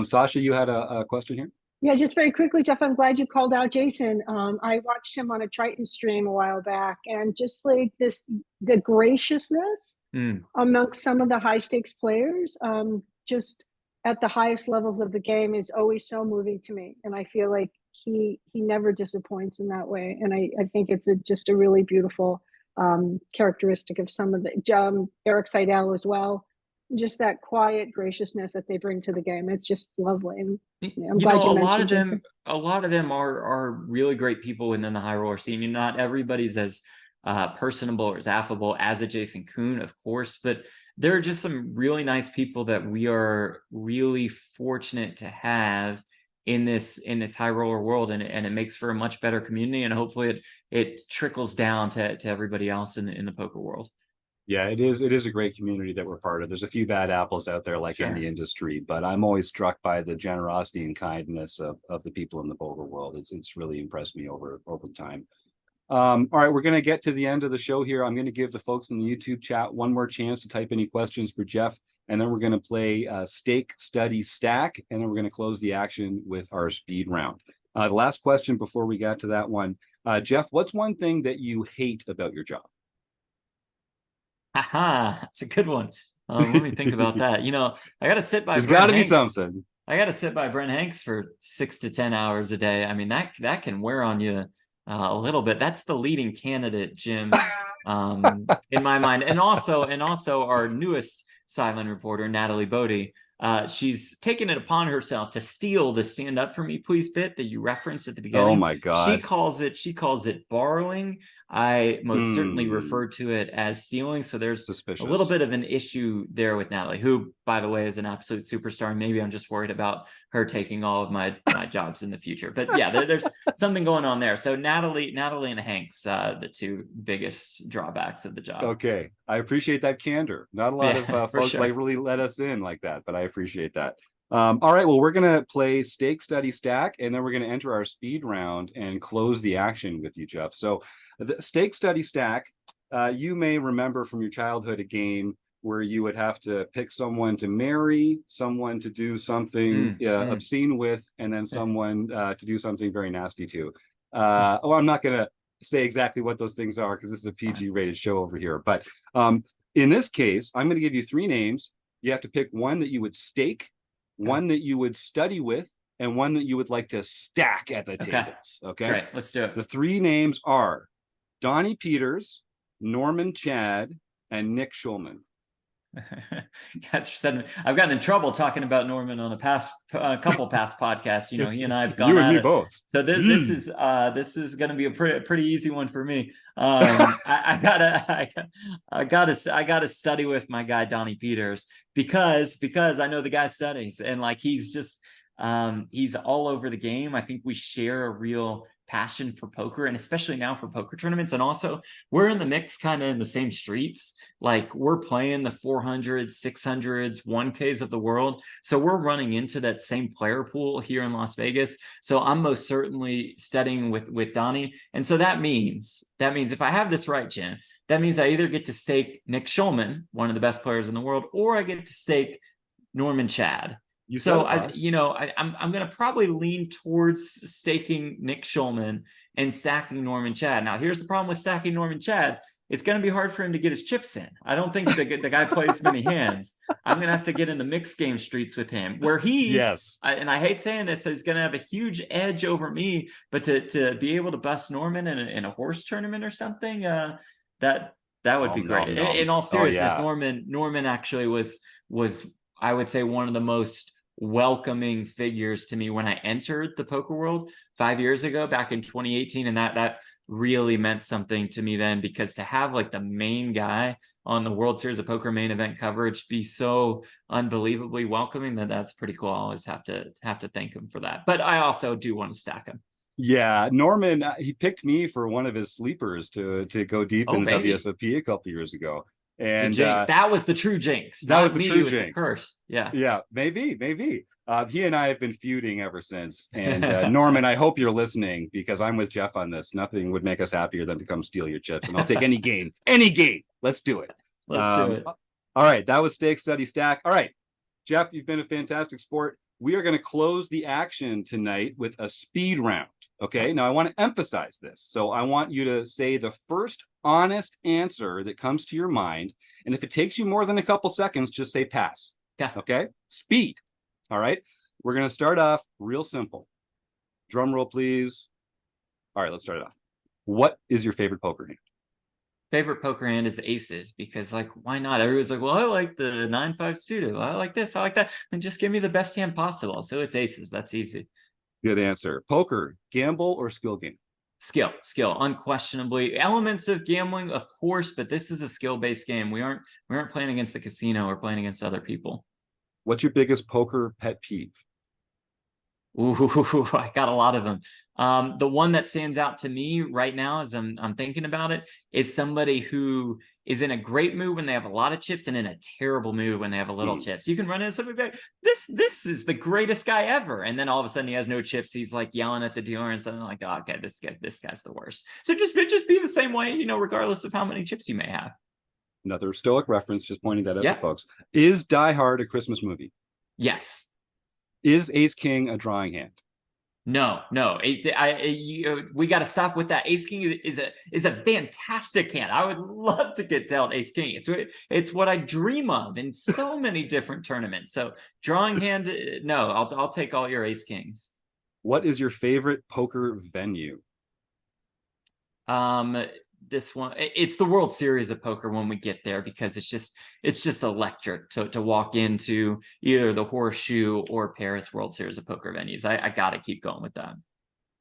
Sasha, you had a question here? Yeah, just very quickly, Jeff, I'm glad you called out Jason. I watched him on a Triton stream a while back, and just like the graciousness amongst some of the high stakes players, just at the highest levels of the game, is always so moving to me. And I feel like he never disappoints in that way. And I think it's just a really beautiful characteristic of some of the Eric Seidel as well. Just that quiet graciousness that they bring to the game. It's just lovely. And I'm glad you mentioned Jason. A lot of them are really great people within the high roller scene. Not everybody's as personable or as affable as a Jason Koon, of course, but there are just some really nice people that we are really fortunate to have in this high roller world, and it makes for a much better community, and hopefully it trickles down to everybody else in the poker world. Yeah, it is a great community that we're part of. There's a few bad apples out there like in the industry, but I'm always struck by the generosity and kindness of the people in the poker world. It's really impressed me over time. All right, we're going to get to the end of the show here. I'm going to give the folks in the YouTube chat one more chance to type any questions for Jeff, and then we're going to play Stake, Study, Stack, and then we're going to close the action with our speed round. The last question before we got to that one, Jeff, what's one thing that you hate about your job? Aha, that's a good one. Let me think about that. I got to sit by. There's got to be something. I got to sit by Brent Hanks for 6 to 10 hours a day. I mean, that can wear on you a little bit. That's the leading candidate, Jim, in my mind. And also our newest sideline reporter, Natalie Bodie. She's taken it upon herself to steal the "stand up for me, please" bit that you referenced at the beginning. Oh my God. She calls it borrowing. I most certainly refer to it as stealing. So there's suspicious. A little bit of an issue there with Natalie, who, by the way, is an absolute superstar. Maybe I'm just worried about her taking all of my jobs in the future. But yeah, there's something going on there. So Natalie and Hanks, the two biggest drawbacks of the job. Okay. I appreciate that candor. Not a lot of folks like really let us in like that, but I appreciate that. All right, well, we're going to play Stake, Study, Stack, and then we're going to enter our speed round and close the action with you, Jeff. So the Stake, Study, Stack, you may remember from your childhood a game where you would have to pick someone to marry, someone to do something obscene with, and then someone to do something very nasty to. I'm not going to say exactly what those things are because this is a PG-rated show over here. But in this case, I'm going to give you 3 names. You have to pick one that you would stake, one that you would study with, and one that you would like to stack at the tables. Okay. Great. Let's do it. The 3 names are Donnie Peters, Norman Chad, and Nick Shulman. I've gotten in trouble talking about Norman on a couple past podcasts. He and I have gone. You and me both. So this is going to be a pretty easy one for me. I gotta study with my guy Donnie Peters because I know the guy studies, and like he's all over the game. I think we share a real passion for poker, and especially now for poker tournaments. And also we're in the mix, kind of in the same streets. Like we're playing the 400s, 600s, 1Ks of the world. So we're running into that same player pool here in Las Vegas. So I'm most certainly studying with Donnie. And so that means if I have this right, Jim, that means I either get to stake Nick Shulman, one of the best players in the world, or I get to stake Norman Chad. So I'm going to probably lean towards staking Nick Shulman and stacking Norman Chad. Now, here's the problem with stacking Norman Chad. It's going to be hard for him to get his chips in. I don't think the guy plays many hands. I'm going to have to get in the mixed game streets with him, where he, and I hate saying this, he's going to have a huge edge over me, but to be able to bust Norman in a horse tournament or something, that would be great. In all seriousness, Norman actually was I would say one of the most welcoming figures to me when I entered the poker world 5 years ago, back in 2018, and that really meant something to me then, because to have like the main guy on the World Series of Poker main event coverage be so unbelievably welcoming, that's pretty cool. I always have to thank him for that. But I also do want to stack him. Yeah, Norman, he picked me for one of his sleepers to go deep in the WSOP a couple years ago. And jinx. That was the true jinx. That was the true jinx. The curse. Yeah, maybe. He and I have been feuding ever since. And Norman, I hope you're listening, because I'm with Jeff on this. Nothing would make us happier than to come steal your chips, and I'll take any game. Let's do it. Let's do it. All right, that was Stake, Study, Stack. All right, Jeff, you've been a fantastic sport. We are going to close the action tonight with a speed round. Okay, now I want to emphasize this. So I want you to say the first honest answer that comes to your mind. And if it takes you more than a couple seconds, just say pass. Yeah. Okay, speed. All right, we're going to start off real simple. Drum roll, please. All right, let's start it off. What is your favorite poker hand? Favorite poker hand is aces, because like, why not? Everyone's like, well, I like the 9-5 suited. Well, I like this, I like that. Then just give me the best hand possible. So it's aces. That's easy. Good answer. Poker, gamble or skill game? Skill, unquestionably. Elements of gambling, of course, but this is a skill-based game. We aren't playing against the casino. We're playing against other people. What's your biggest poker pet peeve? Ooh, I got a lot of them. The one that stands out to me right now, as I'm thinking about it, is somebody who is in a great mood when they have a lot of chips and in a terrible mood when they have a little chips. You can run into somebody like, this is the greatest guy ever, and then all of a sudden he has no chips. He's like yelling at the dealer and something like, oh, okay, this guy's the worst. So just be the same way, regardless of how many chips you may have. Another Stoic reference, just pointing that out to folks. Is Die Hard a Christmas movie? Yes. Is Ace King a drawing hand? No. We got to stop with that. Ace King is a fantastic hand. I would love to get dealt Ace King. It's what I dream of in so many different tournaments. So drawing hand, no. I'll take all your Ace Kings. What is your favorite poker venue? This one, it's the World Series of Poker when we get there, because it's just electric to walk into either the Horseshoe or Paris World Series of Poker venues. I gotta keep going with that.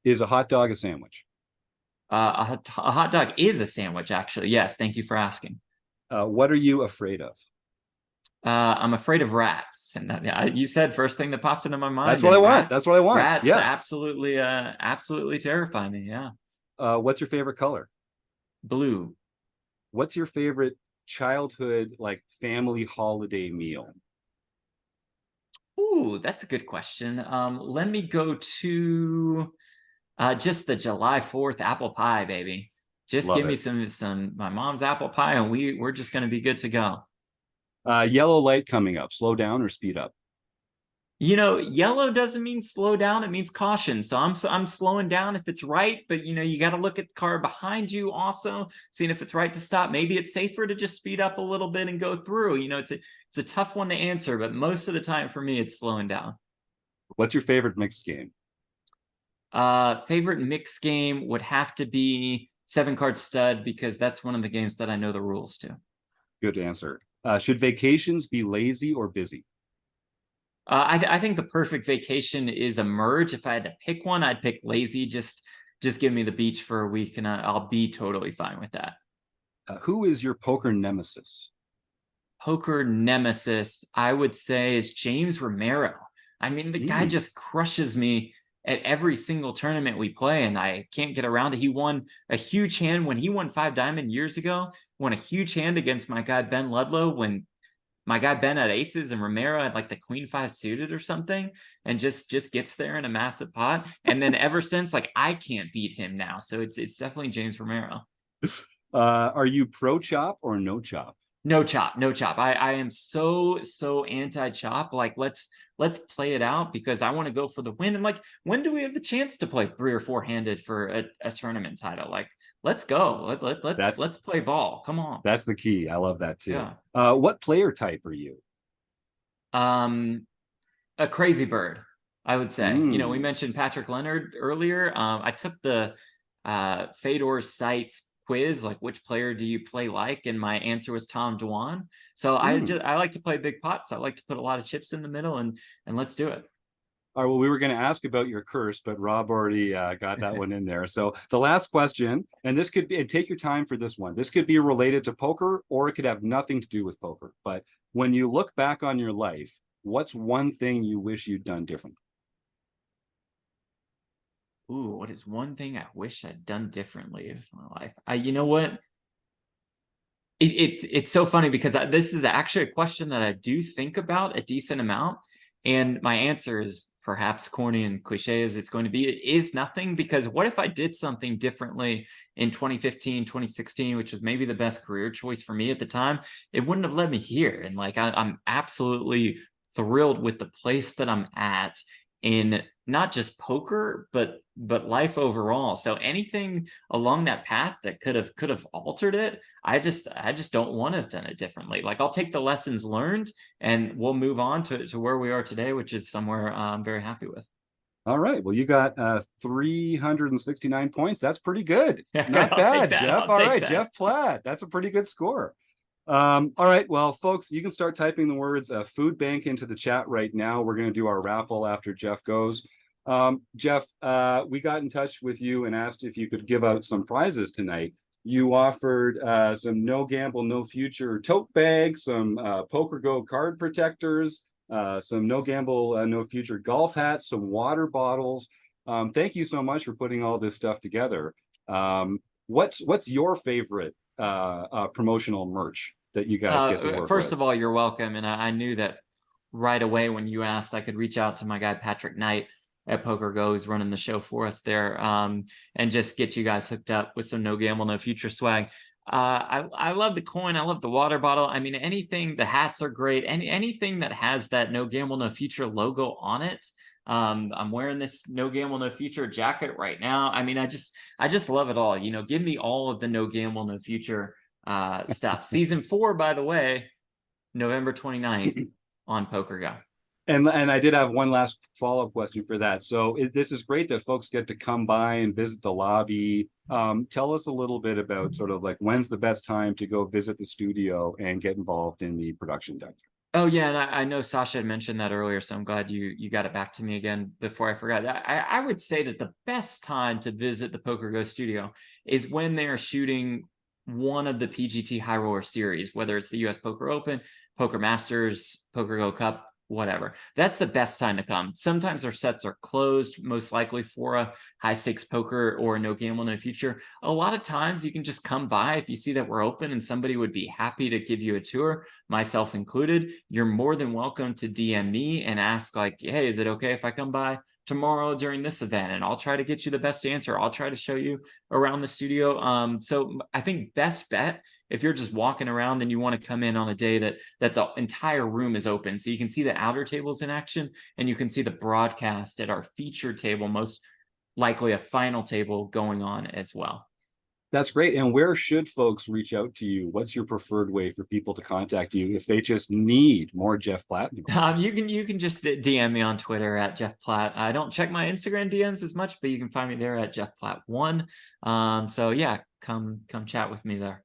Is a hot dog a sandwich? A hot dog is a sandwich, actually. Yes, thank you for asking. What are you afraid of? I'm afraid of rats, and you said first thing that pops into my mind. That's what I want. That's what I want. Rats, absolutely terrify me. Yeah. What's your favorite color? Blue. What's your favorite childhood, like, family holiday meal? Ooh, that's a good question. Let me go to just the July 4th apple pie, baby. Just give me some my mom's apple pie, and we're just gonna be good to go. Yellow light coming up. Slow down or speed up? Yellow doesn't mean slow down. It means caution. So I'm slowing down if it's right, but you got to look at the car behind you also, seeing if it's right to stop. Maybe it's safer to just speed up a little bit and go through. It's a tough one to answer, but most of the time for me, it's slowing down. What's your favorite mixed game? Favorite mixed game would have to be 7-card stud, because that's one of the games that I know the rules to. Good answer. Should vacations be lazy or busy? I think the perfect vacation is a merge. If I had to pick one, I'd pick lazy. Just give me the beach for a week, and I'll be totally fine with that. Who is your poker nemesis? Poker nemesis, I would say, is James Romero. I mean, the guy just crushes me at every single tournament we play, and I can't get around it. He won a huge hand when he won 5 Diamond years ago, won a huge hand against my guy Ben Ludlow when my guy Ben had aces and Romero had like the queen 5 suited or something, and just gets there in a massive pot. And then ever since, like, I can't beat him now. So it's definitely James Romero. Are you pro chop or no chop? No chop, no chop. I am so anti chop. Like, let's play it out, because I want to go for the win. And like, when do we have the chance to play 3 or 4 handed for a tournament title? Like, let's go. Let's play ball. Come on. That's the key. I love that too. Yeah. What player type are you? A crazy bird, I would say. You know, we mentioned Patrick Leonard earlier. I took the Fedor's Sites quiz, like, which player do you play like, and my answer was Tom Dwan. So I like to play big pots. I like to put a lot of chips in the middle, and let's do it. All right, well, we were going to ask about your curse, but Rob already got that one in there. So the last question, and this could be, and take your time for this one. This could be related to poker, or it could have nothing to do with poker. But when you look back on your life, what's one thing you wish you'd done different? Ooh, what is one thing I wish I'd done differently in my life? You know what? It's so funny, because this is actually a question that I do think about a decent amount. And my answer is perhaps corny and cliche as it's going to be. It is nothing, because what if I did something differently in 2015, 2016, which was maybe the best career choice for me at the time? It wouldn't have led me here. And like, I'm absolutely thrilled with the place that I'm at in not just poker, but life overall. So anything along that path that could have altered it, I just don't want to have done it differently. Like, I'll take the lessons learned, and we'll move on to where we are today, which is somewhere I'm very happy with. All right. Well, you got 369 points. That's pretty good. Not bad, Jeff. All right, Jeff Platt. That's a pretty good score. All right. Well, folks, you can start typing the words food bank into the chat right now. We're going to do our raffle after Jeff goes. Jeff, we got in touch with you and asked if you could give out some prizes tonight. You offered some no gamble, no future tote bags, some PokerGO card protectors, some no gamble, no future golf hats, some water bottles. Thank you so much for putting all this stuff together. What's your favorite promotional merch that you guys get to work First with? of all, you're welcome. And I knew that right away when you asked, I could reach out to my guy Patrick Knight at PokerGO, who's running the show for us there, and just get you guys hooked up with some no gamble, no future swag. I love the coin. I love the water bottle. I mean, anything, the hats are great. Anything that has that no gamble, no future logo on it. I'm wearing this no gamble, no future jacket right now. I mean, I just love it all. You know, give me all of the no gamble, no future stuff. Season 4, by the way, November 29th on PokerGO. And I did have one last follow-up question for that. So this is great that folks get to come by and visit the lobby. Tell us a little bit about sort of like, when's the best time to go visit the studio and get involved in the production deck? Oh yeah, and I know Sasha had mentioned that earlier, so I'm glad you got it back to me again before I forgot. I would say that the best time to visit the PokerGO studio is when they are shooting one of the PGT High Roller series, whether it's the US Poker Open, Poker Masters, PokerGO Cup, whatever. That's the best time to come. Sometimes our sets are closed, most likely for a high stakes poker or no gamble, no future. A lot of times you can just come by if you see that we're open and somebody would be happy to give you a tour, myself included. You're more than welcome to DM me and ask like, hey, is it okay if I come by tomorrow during this event? And I'll try to get you the best answer. I'll try to show you around the studio. So I think best bet, if you're just walking around and you want to come in on a day that the entire room is open, so you can see the outer tables in action and you can see the broadcast at our feature table, most likely a final table going on as well. That's great. And where should folks reach out to you? What's your preferred way for people to contact you if they just need more Jeff Platt? You can just DM me on Twitter at Jeff Platt. I don't check my Instagram DMs as much, but you can find me there at Jeff Platt 1. So yeah, come chat with me there.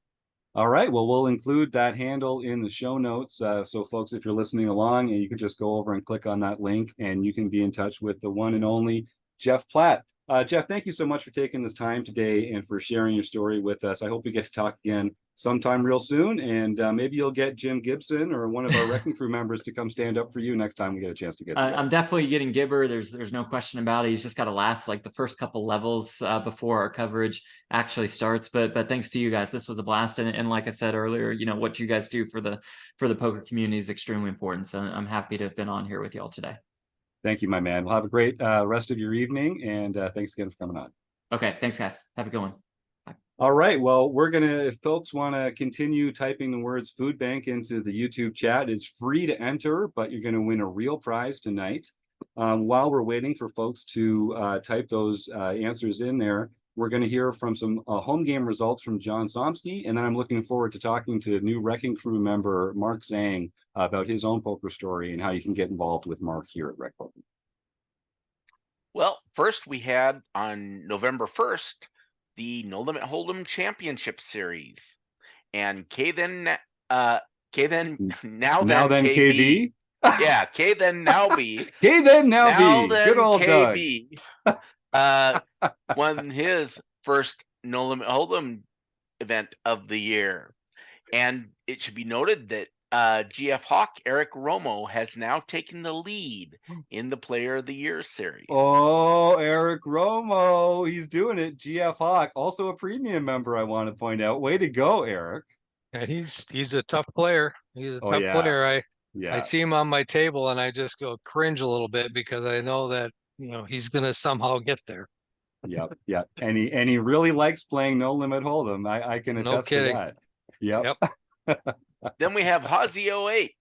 All right. Well, we'll include that handle in the show notes. So folks, if you're listening along, and you can just go over and click on that link and you can be in touch with the one and only Jeff Platt. Jeff, thank you so much for taking this time today and for sharing your story with us. I hope we get to talk again sometime real soon, and maybe you'll get Jim Gibson or one of our Wrecking Crew members to come stand up for you next time we get a chance to get together. I'm definitely getting Gibber. There's no question about it. He's just got to last like the first couple levels before our coverage actually starts. But thanks to you guys, this was a blast. And like I said earlier, you know, what you guys do for the poker community is extremely important. So I'm happy to have been on here with y'all today. Thank you, my man. We'll have a great rest of your evening, and thanks again for coming on. Okay, thanks, guys. Have a good one. Bye. All right. Well, we're going to, if folks want to continue typing the words food bank into the YouTube chat, it's free to enter, but you're going to win a real prize tonight. While we're waiting for folks to type those answers in there, we're going to hear from some home game results from John Somsky, and then I'm looking forward to talking to new Wrecking Crew member Mark Zhang about his own poker story and how you can get involved with Mark here at RecPoker. Well, first we had on November 1st, the No Limit Hold'em Championship Series. And K then now then KV. Yeah, K then now B. K then now B. Good old KB. Won his first No Limit Hold'em event of the year. And it should be noted that GF Hawk Eric Romo has now taken the lead in the Player of the Year series. Oh, Eric Romo, he's doing it. GF Hawk, also a premium member, I want to point out. Way to go, Eric. And he's a tough player. He's a tough player. I see him on my table and I just go cringe a little bit because I know that, you know, he's gonna somehow get there. Yep. And he really likes playing No Limit Hold'em. I can attest to that. Yep. Then we have Hazy 08.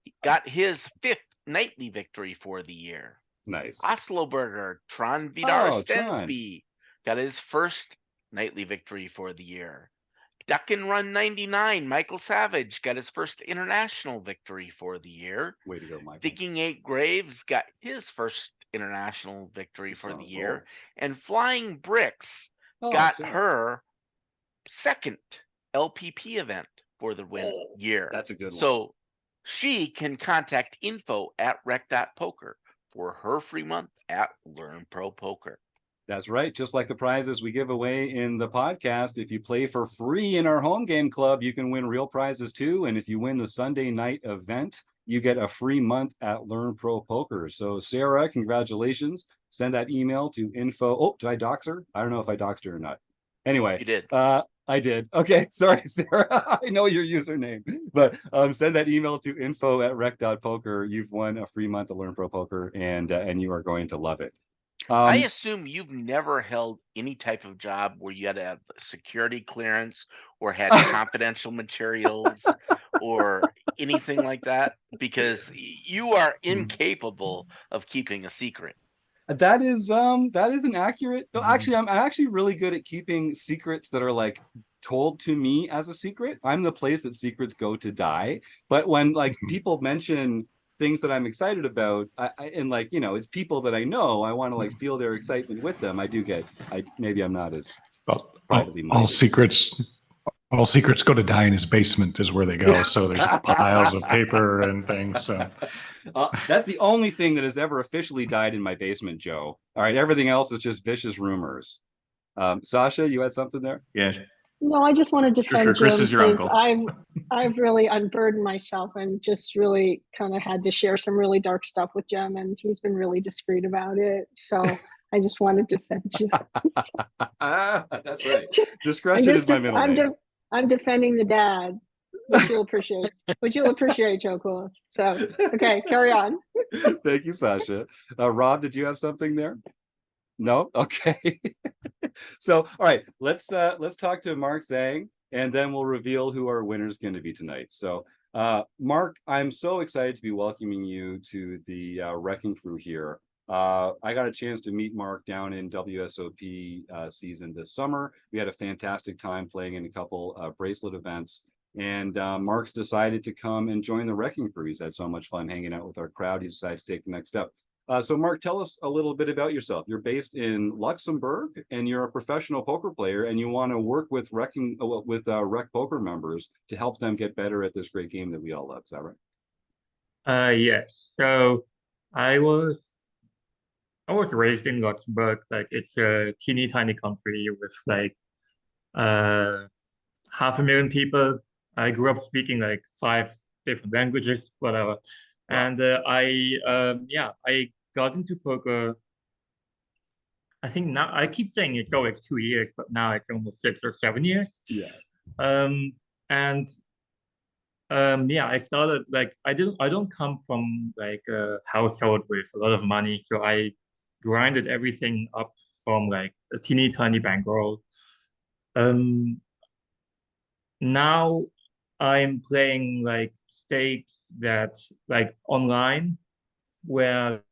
He got his 5th nightly victory for the year. Nice. Oslo Burger, Tron Vidar Tron. Stensby got his first nightly victory for the year. Duck and Run 99, Michael Savage got his first international victory for the year. Way to go, Michael. Digging 8 Graves got his first international victory for the year. And Flying Bricks got her second LPP event for the year. That's a good one. So she can contact info@rec.poker for her free month at Learn Pro Poker. That's right. Just like the prizes we give away in the podcast, if you play for free in our home game club, you can win real prizes too. And if you win the Sunday night event, you get a free month at Learn Pro Poker. So Sarah, congratulations. Send that email to info. Oh, did I dox her? I don't know if I doxed her or not. Anyway, you did. I did. Okay, sorry, Sarah. I know your username, but send that email to info@rec.poker. You've won a free month of Learn Pro Poker, and you are going to love it. I assume you've never held any type of job where you had to have security clearance or had confidential materials or anything like that, because you are incapable of keeping a secret. That is an accurate. No, actually, I'm actually really good at keeping secrets that are like told to me as a secret. I'm the place that secrets go to die. But when like people mention things that I'm excited about, and like, you know, it's people that I know, I want to like feel their excitement with them. Maybe I'm not as privately minded. All secrets go to die in his basement is where they go. So there's piles of paper and things. So that's the only thing that has ever officially died in my basement, Joe. All right, everything else is just vicious rumors. Sasha, you had something there? Yeah. No, I just want to defend Chris Jim is your because uncle. I've really unburdened myself and just really kind of had to share some really dark stuff with Jim, and he's been really discreet about it. So I just want to defend you. That's right. Discretion is my middle name. I'm defending the dad, which you'll appreciate. Joe Coolest. So okay, carry on. Thank you, Sasha. Rob, did you have something there? No? Okay. So, all right, let's talk to Mark Zhang, and then we'll reveal who our winner is going to be tonight. So, Mark, I'm so excited to be welcoming you to the Wrecking Crew here. I got a chance to meet Mark down in WSOP season this summer. We had a fantastic time playing in a couple bracelet events, and Mark's decided to come and join the Wrecking Crew. He's had so much fun hanging out with our crowd. He decided to take the next step. So Mark, tell us a little bit about yourself. You're based in Luxembourg, and you're a professional poker player, and you want to work with Rec Poker members to help them get better at this great game that we all love. Is that right? Yes. So I was I was raised in Luxembourg. Like it's a teeny tiny country with like 500,000 people. I grew up speaking like 5 different languages, whatever. Wow. And I got into poker. I think now I keep saying it's always 2 years, but now it's almost 6 or 7 years. Yeah. And I started like I don't come from like a household with a lot of money, so I grinded everything up from like a teeny tiny bankroll. Now I'm playing like stakes that like online where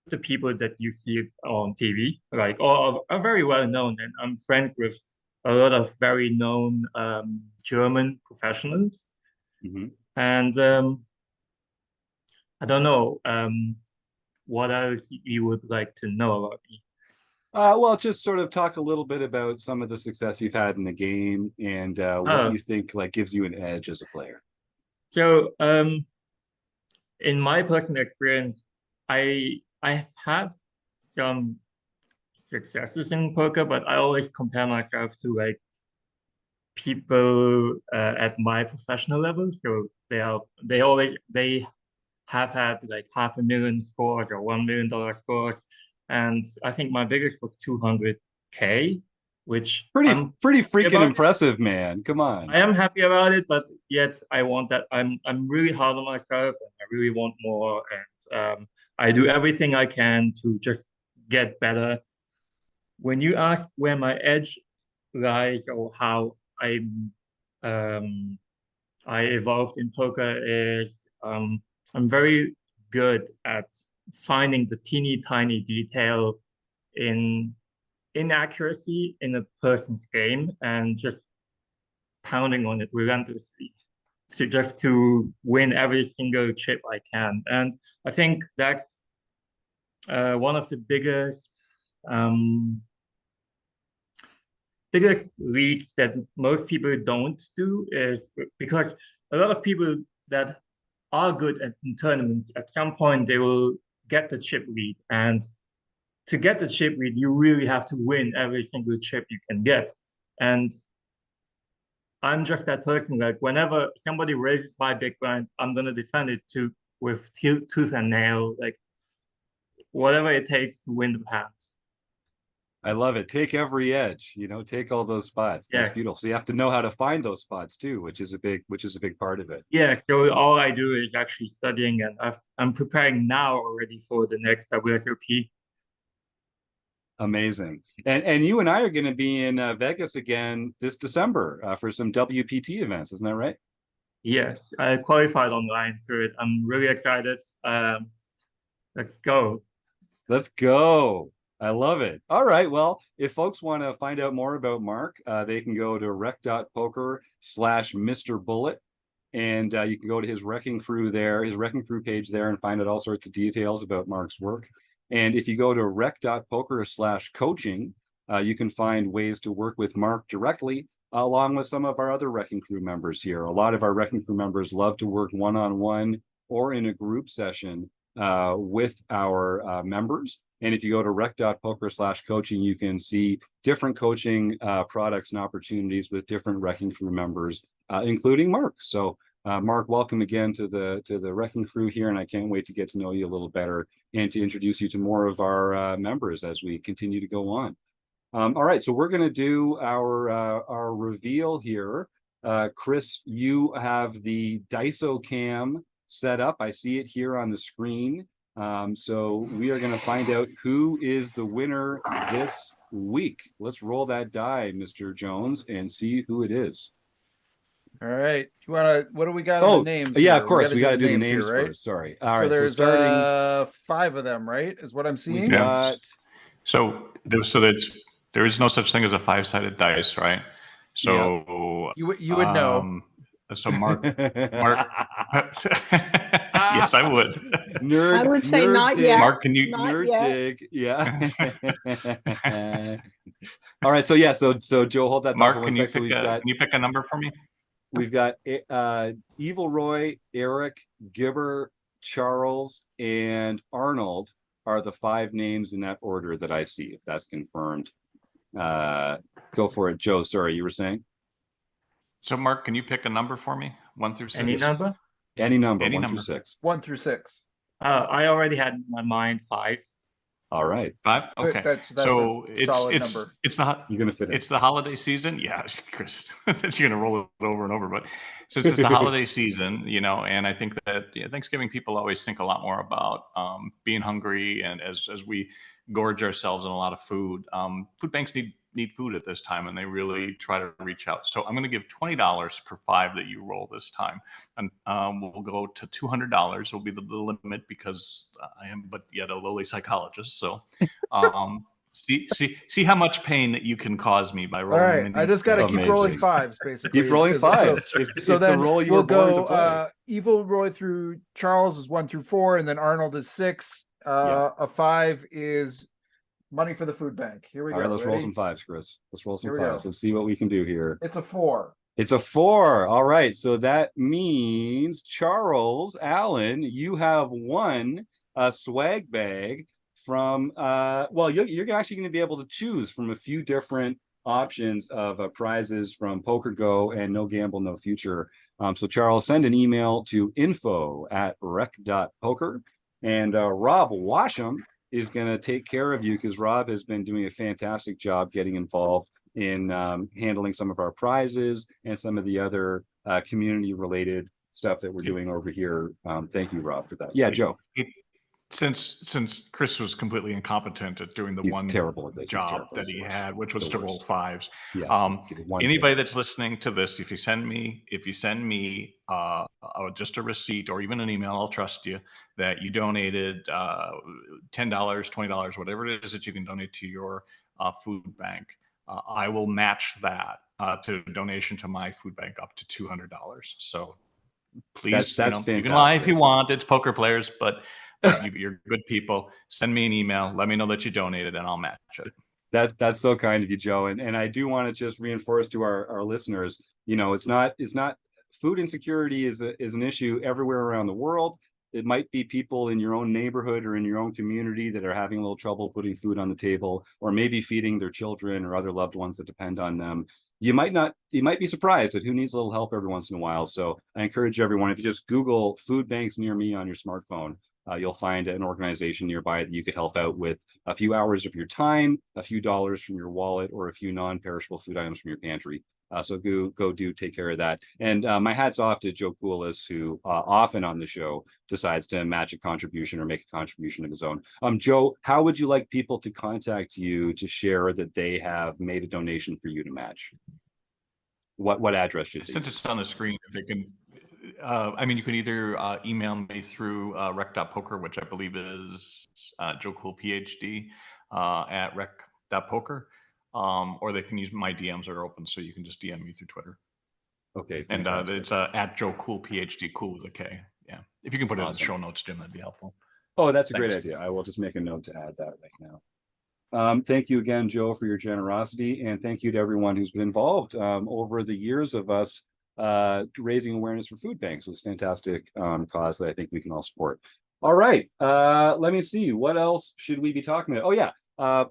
the people that you see on TV like are very well known, and I'm friends with a lot of very known German professionals. Mhm. And I don't know what else you would like to know about me. Well, just sort of talk a little bit about some of the success you've had in the game and what you think like gives you an edge as a player. So, in my personal experience, I've had some successes in poker, but I always compare myself to like people at my professional level. So they have had like 500,000 scores or $1 million scores, and I think my biggest was 200K, which Pretty I'm freaking about. impressive, man. Come on. I am happy about it, but yet I want that. I'm really hard on myself, and I really want more. And I do everything I can to just get better. When you ask where my edge lies or how I evolved in poker is I'm very good at finding the teeny tiny detail in inaccuracy in a person's game and just pounding on it relentlessly to win every single chip I can. And I think that's one of the biggest leads that most people don't do is because a lot of people that are good in tournaments, at some point they will get the chip lead. And to get the chip lead, you really have to win every single chip you can get. And I'm just that person. Like whenever somebody raises my big blind, I'm gonna defend it with tooth and nail, like whatever it takes to win the hand. I love it. Take every edge, take all those spots. That's Yes. beautiful. So you have to know how to find those spots too, which is a big part of it. Yeah, so all I do is actually studying, and I'm preparing now already for the next WSOP. Amazing. And you and I are going to be in Vegas again this December for some WPT events. Isn't that right? Yes, I qualified online, so I'm really excited. Let's go. Let's go. I love it. All right. Well, if folks want to find out more about Mark, they can go to rec.poker/Mr. Bullet. And you can go to his RECing Crew there, his RECing Crew page there, and find out all sorts of details about Mark's work. And if you go to rec.poker/coaching, you can find ways to work with Mark directly, along with some of our other RECing Crew members here. A lot of our RECing Crew members love to work one-on-one or in a group session with our members. And if you go to rec.poker/coaching, you can see different coaching products and opportunities with different RECing Crew members, including Mark. So Mark, welcome again to the RECing Crew here, and I can't wait to get to know you a little better and to introduce you to more of our members as we continue to go on. All right, so we're going to do our reveal here. Chris, you have the Daiso cam set up. I see it here on the screen. So we are going to find out who is the winner this week. Let's roll that die, Mr. Jones, and see who it is. All right. What do we got on the names? Yeah, here? of course. We got to do the names here, right? first. Sorry. All so right. there's so starting 5 of them, right? Is what I'm seeing. Got... So there is no such thing as a 5-sided dice, right? So yeah. You would know. So Mark, yes, I would. I would say not dig. yet. Mark, can you nerd yet. dig? Yeah. All right. So Joe, hold that. Mark, can you pick a number for me? We've got Evil Roy, Eric, Gibber, Charles, and Arnold. are the 5 names in that order that I see, if that's confirmed. Go for it, Joe. Sorry, you were saying? So Mark, can you pick a number for me? 1 through 6? Any number? Any number, Any 1 number. through 6. 1 through 6. I already had in my mind 5. All right. 5? Okay. That's so a solid number. You're gonna fit it. It's the holiday season. Yeah, Chris, that you're gonna roll it over and over. But since it's the holiday season, and I think that Thanksgiving people always think a lot more about being hungry, and as we gorge ourselves on a lot of food, food banks need food at this time, and they really try to reach out. So I'm going to give $20 per 5 that you roll this time, and we'll go to $200 will be the limit, because I am but yet a lowly psychologist. So see how much pain that you can cause me by rolling. All right, I just got to keep rolling 5s, basically. Keep rolling 5s. So then the roll you we'll were born go to play. Evil Roy through Charles is 1 through 4, and then Arnold is 6. A 5 is money for the food bank. Here we go. All right, let's roll Ready? some 5s, Chris. Let's roll some Here we go. 5s. Let's see what we can do here. It's a 4. It's a 4. All right, so that means Charles Allen, you have won a swag bag from well, you're actually going to be able to choose from a few different options of prizes from PokerGo and No Gamble No Future. So Charles, send an email to info@rec.poker, and Rob Washam is going to take care of you, because Rob has been doing a fantastic job getting involved in handling some of our prizes and some of the other community related stuff that we're doing over here. Thank you, Rob, for that. Yeah, Joe. Since Chris was completely incompetent at doing the He's one terrible at this. job that he had, which was to roll 5s. Yeah. Anybody that's listening to this, if you send me just a receipt or even an email, I'll trust you that you donated $10, $20, whatever it is that you can donate to your food bank. I will match that to a donation to my food bank up to $200. So please, that's you can lie if you want. It's poker players, but you're good people. Send me an email. Let me know that you donated, and I'll match it. That's so kind of you, Joe. And I do want to just reinforce to our listeners, it's not food insecurity is an issue everywhere around the world. It might be people in your own neighborhood or in your own community that are having a little trouble putting food on the table, or maybe feeding their children or other loved ones that depend on them. You might be surprised at who needs a little help every once in a while. So I encourage everyone, if you just Google food banks near me on your smartphone, you'll find an organization nearby that you could help out with a few hours of your time, a few dollars from your wallet, or a few non-perishable food items from your pantry. So go take care of that. And my hat's off to Joe Koulis, who often on the show decides to match a contribution or make a contribution of his own. Joe, how would you like people to contact you to share that they have made a donation for you to match? What address should they Since use? it's on the screen, if they can, you can either email me through rec.poker, which I believe is Joe Cool PhD at rec.poker, or they can use my DMs are open, so you can just DM me through Twitter. Okay, and fantastic. it's at Joe Cool PhD, cool with a K. Yeah, if you can put it in the Awesome. show notes, Jim, that'd be helpful. Oh, that's a Thanks. great idea. I will just make a note to add that right now. Thank you again, Joe, for your generosity, and thank you to everyone who's been involved over the years of us raising awareness for food banks. It was a fantastic cause that I think we can all support. All right, let me see. What else should we be talking about? Oh yeah,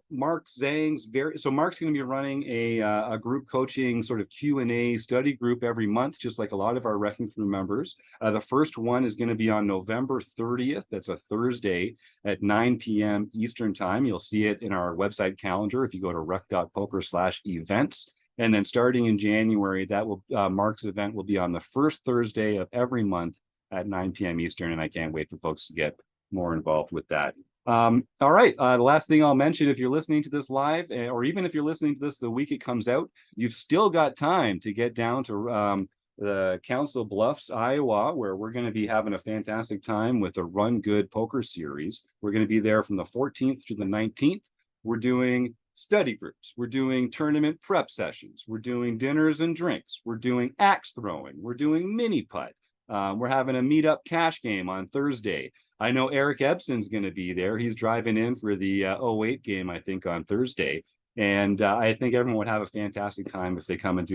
Mark Zhang's so Mark's going to be running a group coaching sort of Q&A study group every month, just like a lot of our Wrecking Crew members. The first one is going to be on November 30th. That's a Thursday at 9 p.m. Eastern time. You'll see it in our website calendar if you go to rec.poker/events. And then starting in January, that will Mark's event will be on the first Thursday of every month at 9 p.m. Eastern, and I can't wait for folks to get more involved with that. All right, the last thing I'll mention, if you're listening to this live, or even if you're listening to this the week it comes out, you've still got time to get down to the Council Bluffs, Iowa, where we're going to be having a fantastic time with the Run Good Poker Series. We're going to be there from the 14th to the 19th. We're doing study groups, we're doing tournament prep sessions, we're doing dinners and drinks, we're doing axe throwing, we're doing mini putt, we're having a meetup cash game on Thursday. I know Eric Ebson's going to be there. He's driving in for the 08 game, I think, on Thursday, and I think everyone would have a fantastic time if they come and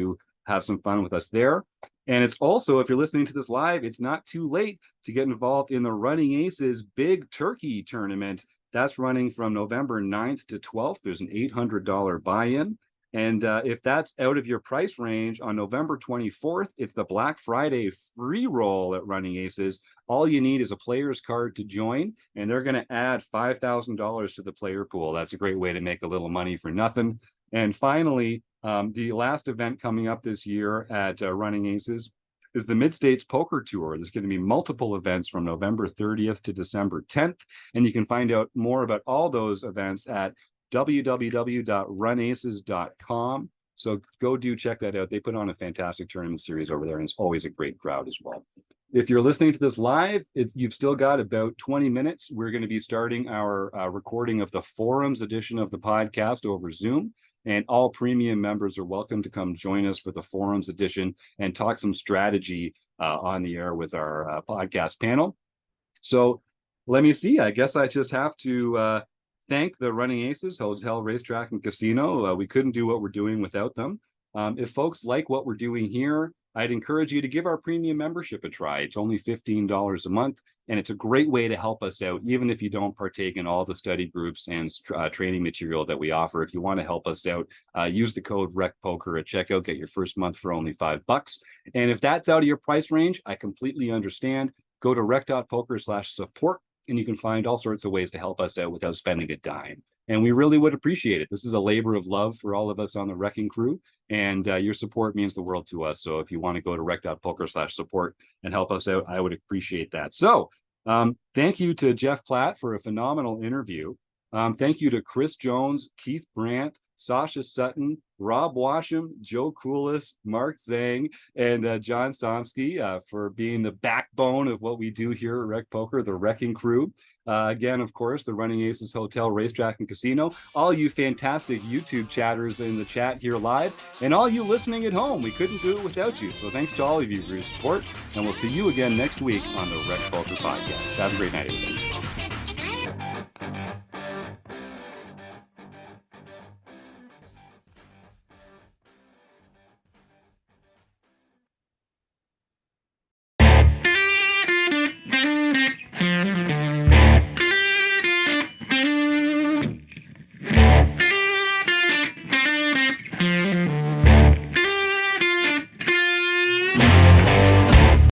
have some fun with us there. And it's also, if you're listening to this live, it's not too late to get involved in the Running Aces Big Turkey Tournament That's running from November 9th to 12th. There's an $800 buy-in. And if that's out of your price range, on November 24th, it's the Black Friday free roll at Running Aces. All you need is a player's card to join, and they're going to add $5,000 to the player pool. That's a great way to make a little money for nothing. And finally, the last event coming up this year at Running Aces is the Mid-States Poker Tour. There's going to be multiple events from November 30th to December 10th, and you can find out more about all those events at www.runaces.com. So go check that out. They put on a fantastic tournament series over there, and it's always a great crowd as well. If you're listening to this live, you've still got about 20 minutes. We're going to be starting our recording of the forums edition of the podcast over Zoom, and all premium members are welcome to come join us for the forums edition and talk some strategy on the air with our podcast panel. So let me see. I guess I just have to thank the Running Aces Hotel, Racetrack, and Casino. We couldn't do what we're doing without them. If folks like what we're doing here, I'd encourage you to give our premium membership a try. It's only $15 a month, and it's a great way to help us out, even if you don't partake in all the study groups and training material that we offer. If you want to help us out, use the code RecPoker at checkout, get your first month for only $5. And if that's out of your price range, I completely understand. Go to rec.poker/support. And you can find all sorts of ways to help us out without spending a dime. And we really would appreciate it. This is a labor of love for all of us on the RECing Crew, and your support means the world to us. So if you want to go to rec.poker/support and help us out, I would appreciate that. So thank you to Jeff Platt for a phenomenal interview. Thank you to Chris Jones, Keith Brandt, Sasha Sutton, Rob Washam, Joe Coolis, Mark Zhang, and John Somsky for being the backbone of what we do here at Rec Poker, the RECing Crew. Again, of course, the Running Aces Hotel, Racetrack, and Casino. All you fantastic YouTube chatters in the chat here live, and all you listening at home. We couldn't do it without you. So thanks to all of you for your support, and we'll see you again next week on the Rec Poker Podcast. Have a great night, everybody.